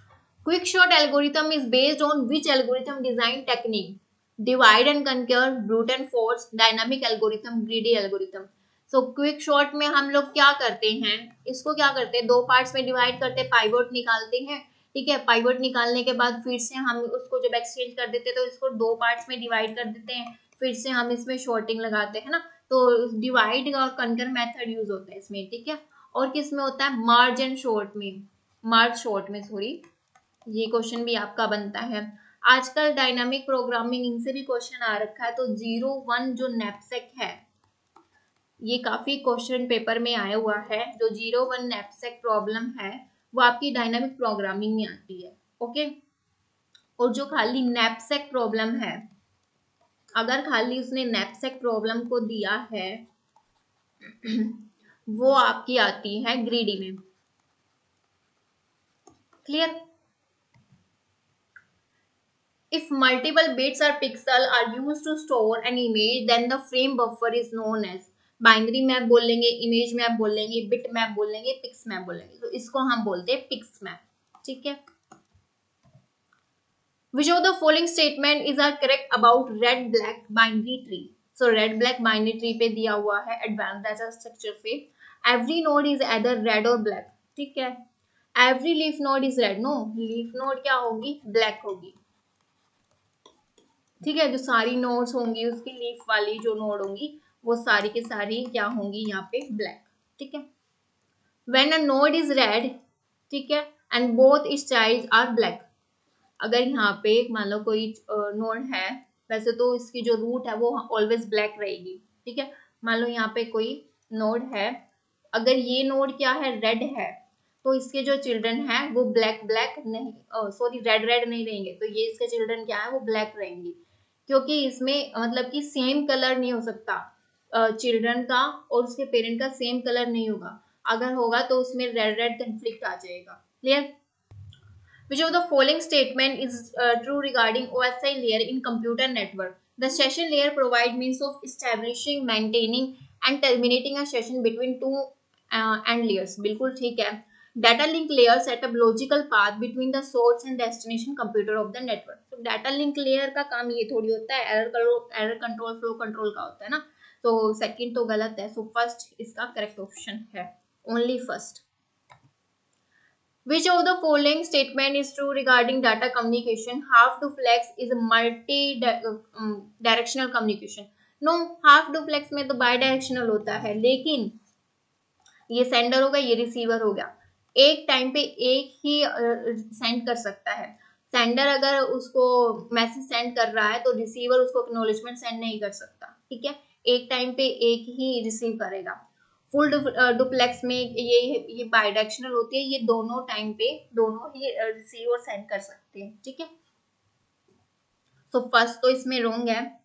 Quick sort algorithm is based on which algorithm design technique? Divide and conquer, brute and force, dynamic algorithm, greedy algorithm. So quick sort में हम लोग क्या करते हैं, इसको क्या करते हैं, दो पार्ट्स में डिवाइड करते हैं, पाइवोट निकालते हैं। ठीक है, पाइवोट निकालने के बाद फिर से हम उसको जब एक्सचेंज कर देते हैं तो इसको दो पार्ट्स में डिवाइड कर देते हैं, फिर से हम इसमें शॉर्टिंग लगाते हैं ना, तो डिवाइड और कंकर मेथड यूज होता है इसमें। ठीक है, और किस में होता है, मार्ज एंड शॉर्ट में, मार्ज शॉर्ट में, सॉरी, ये क्वेश्चन भी आपका बनता है। आजकल डायनामिक प्रोग्रामिंग इनसे भी क्वेश्चन आ रखा है, तो 0-1 जो नैपसेक है, ये काफी क्वेश्चन पेपर में आया हुआ है। जो 0-1 नैपसेक प्रॉब्लम है वो आपकी डायनामिक प्रोग्रामिंग में आती है। ओके, और जो खाली नैपसेक प्रॉब्लम है, अगर खाली उसने नैपसेक प्रॉब्लम को दिया है वो आपकी आती है ग्रीडी में। Clear? If multiple bits or pixel are used to store an image, then the frame buffer is known as। Binary map बोल लेंगे, इमेज मैप बोल लेंगे, बिट मैप बोल लेंगे, पिक्स मैप बोल लेंगे, तो इसको हम बोलते हैं पिक्स मैप। ठीक है। Which of the following statement is are correct about red black binary tree? So red black binary tree पे दिया हुआ है advanced data structure पे, every node is either red or black। ठीक है, every leaf node is red, no, leaf node क्या होगी, black होगी। ठीक है, जो सारी नोड्स होंगी उसकी लीफ वाली जो नोड होंगी वो सारी की सारी क्या होंगी, यहाँ पे ब्लैक। ठीक है, when a node is red, ठीक है, and both its child are black. अगर यहाँ पे मान लो कोई नोड है, वैसे तो इसकी जो रूट है वो ऑलवेज ब्लैक रहेगी। ठीक है, मान लो यहाँ पे कोई नोड है, अगर ये नोड क्या है, रेड है, तो इसके जो चिल्ड्रन है वो ब्लैक ब्लैक नहीं, सॉरी, रेड रेड नहीं रहेंगे, तो ये इसके चिल्ड्रन क्या है, वो ब्लैक रहेंगे, क्योंकि इसमें मतलब कि सेम कलर नहीं हो सकता, चिल्ड्रन का और उसके पेरेंट का सेम कलर नहीं होगा, अगर होगा तो उसमें रेड रेड कंफ्लिक्ट आ जाएगा। Clear? Which of the following statement is true regarding OSI layer in computer network? The session layer provide means of establishing, maintaining and terminating a session between two and layers. बिल्कुल ठीक है। Data link layer set up logical path between the source and destination computer of the network. तो data link layer का काम ये थोड़ी होता है, error control, flow control का होता है ना, तो second तो गलत है, so first इसका correct option है, only first। Which of the following statement is true regarding data communication? Half duplex is a multi-directional communication. No, half duplex में तो bidirectional होता है, लेकिन ये सेंडर हो गया, ये रिसीवर हो गया, एक टाइम पे एक ही सेंड कर सकता है। सेंडर अगर उसको मैसेज सेंड कर रहा है तो रिसीवर उसको एक्नॉलेजमेंट सेंड नहीं कर सकता। ठीक है, एक टाइम पे एक ही रिसीव करेगा। फुल डुप्लेक्स में ये बायडायरेक्शनल होती है, ये दोनों टाइम पे दोनों ही रिसीव और सेंड कर सकते हैं। ठीक है, सो फर्स्ट तो इसमें रोंग है,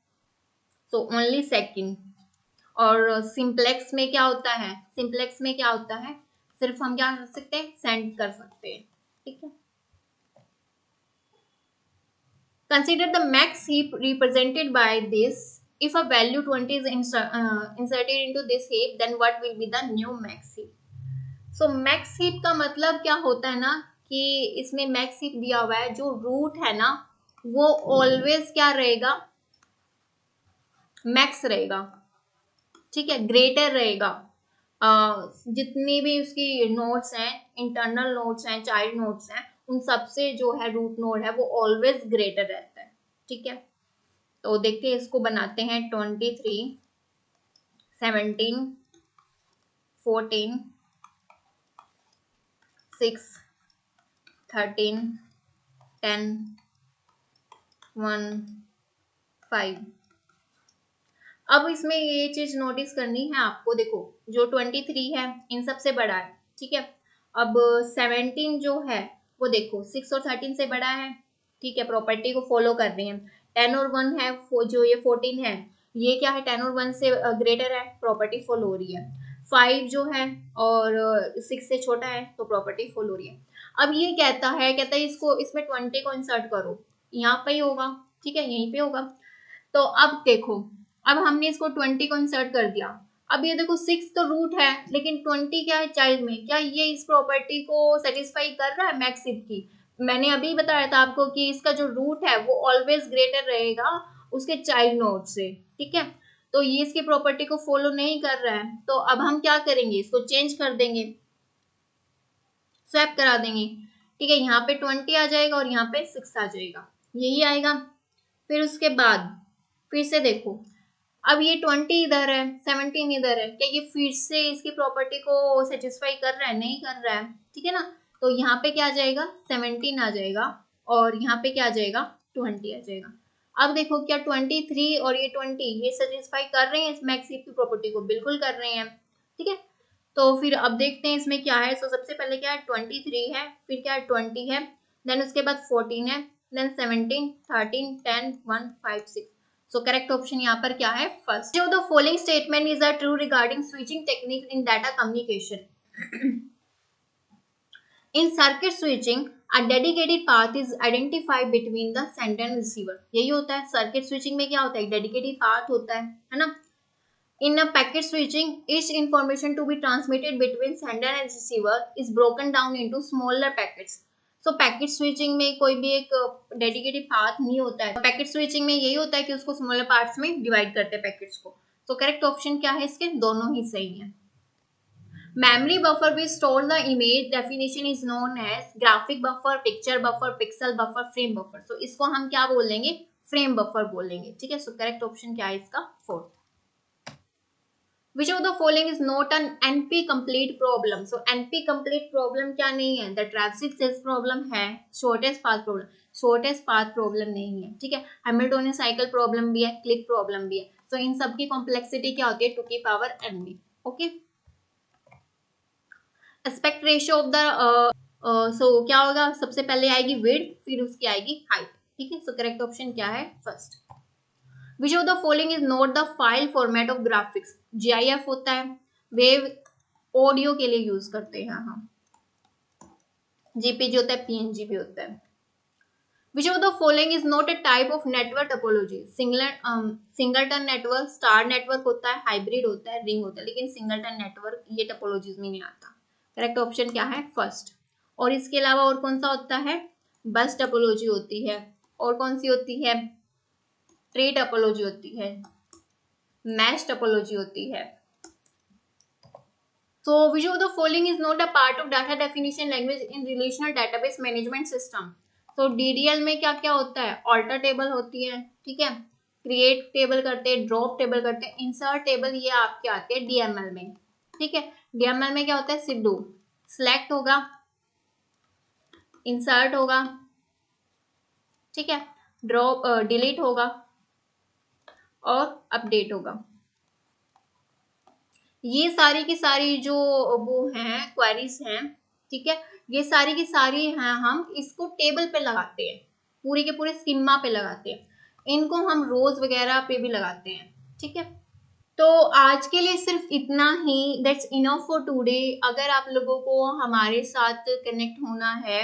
सो ओनली सेकंड। और सिंप्लेक्स में क्या होता है, सिंप्लेक्स में क्या होता है, सिर्फ हम क्या कर सकते हैं, सेंड कर सकते हैं। ठीक है, consider the max heap represented by this. If a value 20 is inserted into this heap, then what will be the new max heap? So max heap का मतलब क्या होता है ना, कि इसमें max heap दिया हुआ है, जो रूट है ना वो ऑलवेज क्या रहेगा, मैक्स रहेगा। ठीक है, ग्रेटर रहेगा। जितनी भी उसकी नोड्स हैं, इंटरनल नोड्स हैं, चाइल्ड नोड्स हैं, उन सबसे जो है रूट नोड है वो ऑलवेज ग्रेटर रहता है। ठीक है, तो देखते हैं, इसको बनाते हैं 23, 17, 14, 6, 13, 10, 1, 5। अब इसमें ये चीज नोटिस करनी है आपको, देखो जो 23 है इन सबसे बड़ा है। ठीक है, अब 17 जो है वो देखो 6 और 13 से बड़ा है, ठीक है, प्रॉपर्टी को फॉलो कर रहे हैं। 10 और 1 है, जो ये 14 है, ये क्या है 10 और 1 से ग्रेटर है, प्रॉपर्टी फॉलो हो रही है। 5 जो है और 6 से छोटा है तो प्रॉपर्टी फॉलो हो रही है। अब ये कहता है इसको इसमें 20 को इंसर्ट करो, यहाँ पे ही होगा, ठीक है, यहीं पे होगा। तो अब देखो, अब हमने इसको 20 को इंसर्ट कर दिया। अब ये देखो 6 तो रूट है, लेकिन 20 क्या है चाइल्ड में, क्या ये इस प्रॉपर्टी को सेटिस्फाई कर रहा है मैक्स इफ की? मैंने अभी बताया था आपको कि इसका जो रूट है वो ऑलवेज ग्रेटर रहेगा उसके चाइल्ड नोड से, ठीक है। तो ये इसकी प्रॉपर्टी को फॉलो नहीं कर रहा है, तो अब हम क्या करेंगे, इसको चेंज कर देंगे, स्वैप करा देंगे, ठीक है। यहाँ पे 20 आ जाएगा और यहाँ पे 6 आ जाएगा, यही आएगा। फिर उसके बाद फिर से देखो, अब ये 20 इधर है, 17 इधर है, क्या ये फिर से इसकी प्रॉपर्टी को सेटिस्फाई कर रहा है? नहीं कर रहा है, ठीक है ना। तो यहाँ पे क्या आ जाएगा, 17 आ जाएगा और यहाँ पे क्या आ जाएगा, 20 आ जाएगा। अब देखो क्या 23 और ये 20 ये सेटिस्फाई कर रहे हैं इस मैक्स की प्रॉपर्टी को? बिल्कुल कर रहे हैं, ठीक है। तो फिर अब देखते हैं इसमें क्या है। सो सबसे पहले क्या है 23 है, फिर क्या है 20 है, देन उसके बाद 14 है, देन 17, 13, 10, 1, 5, 6। सो करेक्ट ऑप्शन यहाँ पर क्या है, फर्स्ट। जो the following statement is a true regarding switching technique in data communication. In circuit switching a dedicated path is identified between the sender and receiver। यही होता है सर्किट स्विचिंग में, क्या होता है, डेडिकेटेड पाथ होता है ना। In a packet switching, each information to be transmitted between sender and receiver is broken down into smaller packets। So packet switching में कोई भी एक डेडिकेटेड पाथ नहीं होता है। पैकेट स्विचिंग में यही होता है कि उसको स्मॉलर पार्ट्स में डिवाइड करते हैं पैकेट्स को। तो करेक्ट ऑप्शन क्या है इसके, दोनों ही सही है। Memory buffer which store the image definition is known as graphic buffer, picture buffer, pixel buffer, frame buffer. तो इसको हम क्या बोलेंगे, फ्रेम बफर बोलेंगे, ठीक है। सो करेक्ट ऑप्शन क्या है इसका, fourth. Which of the following is not an NP complete problem? So NP complete problem क्या नहीं है, the transit cells problem है, shortest path problem, shortest path problem नहीं है, ठीक है। हैमिल्टोनियन साइकिल प्रॉब्लम भी है, क्लिक प्रॉब्लम भी है। So इन सब की कॉम्प्लेक्सिटी क्या होती है, 2 की power NB, okay. Aspect ratio of the so क्या होगा, सबसे पहले आएगी विड्थ, फिर उसकी आएगी हाइट, ठीक है। सो करेक्ट ऑप्शन क्या है, first. Which of the following is not the file format of graphics? GIF होता है, वेव ऑडियो के लिए यूज करते हैं हम, JPG होता है, PNG भी होता है। Which of the following is not a type of network topology? Singleton network, star network होता है, हाइब्रिड होता है, रिंग होता है, लेकिन सिंगलटन नेटवर्क ये टोपोलॉजीज में नहीं आता। करेक्ट ऑप्शन क्या है, फर्स्ट। और इसके अलावा और कौन सा होता है, बस टोपोलॉजी होती है, और कौन सी होती है, ट्री टोपोलॉजी होती है, मैश टोपोलॉजी होती है। So which of the following is not a part of data definition language in relational database management system? तो DDL में क्या क्या होता है, ऑल्टर टेबल होती है, ठीक है, क्रिएट टेबल करते हैं, ड्रॉप टेबल करते हैं, इंसर्ट टेबल ये आपके आते हैं DML में, ठीक है। DML में क्या होता है, सिडो, सिलेक्ट होगा, इंसर्ट होगा, ठीक है, ड्रॉप डिलीट होगा और अपडेट होगा। ये सारी की सारी जो वो हैं क्वेरीज हैं, ठीक है, ये सारी की सारी हैं, हम इसको टेबल पे लगाते हैं, पूरे के पूरे स्कीमा पे लगाते हैं, इनको हम रोज वगैरह पे भी लगाते हैं, ठीक है। तो आज के लिए सिर्फ इतना ही, दैट्स इनफ फॉर टुडे। अगर आप लोगों को हमारे साथ कनेक्ट होना है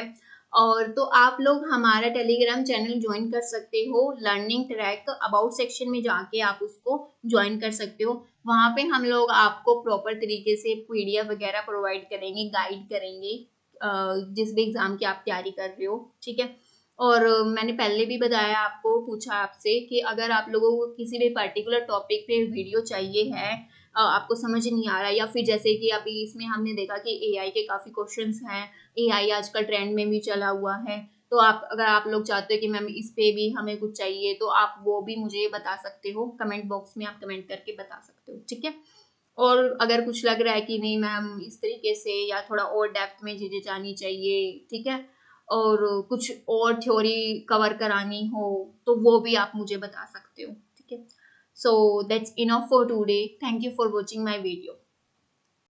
और तो आप लोग हमारा टेलीग्राम चैनल ज्वाइन कर सकते हो, लर्निंग ट्रैक अबाउट सेक्शन में जाके आप उसको ज्वाइन कर सकते हो। वहाँ पे हम लोग आपको प्रॉपर तरीके से PDF वगैरह प्रोवाइड करेंगे, गाइड करेंगे जिस भी एग्जाम की आप तैयारी कर रहे हो, ठीक है। और मैंने पहले भी बताया आपको, पूछा आपसे कि अगर आप लोगों को किसी भी पर्टिकुलर टॉपिक पे वीडियो चाहिए है, आपको समझ नहीं आ रहा है, या फिर जैसे कि अभी इसमें हमने देखा कि AI के काफ़ी क्वेश्चंस हैं, AI आजकल ट्रेंड में भी चला हुआ है, तो आप अगर आप लोग चाहते हो कि मैम इस पे भी हमें कुछ चाहिए, तो आप वो भी मुझे बता सकते हो, कमेंट बॉक्स में आप कमेंट करके बता सकते हो, ठीक है। और अगर कुछ लग रहा है कि नहीं मैम इस तरीके से या थोड़ा और डेप्थ में चीज़ें जानी चाहिए, ठीक है, और कुछ और थ्योरी कवर करानी हो, तो वो भी आप मुझे बता सकते हो, ठीक है। So that's enough for today, thank you for watching my video.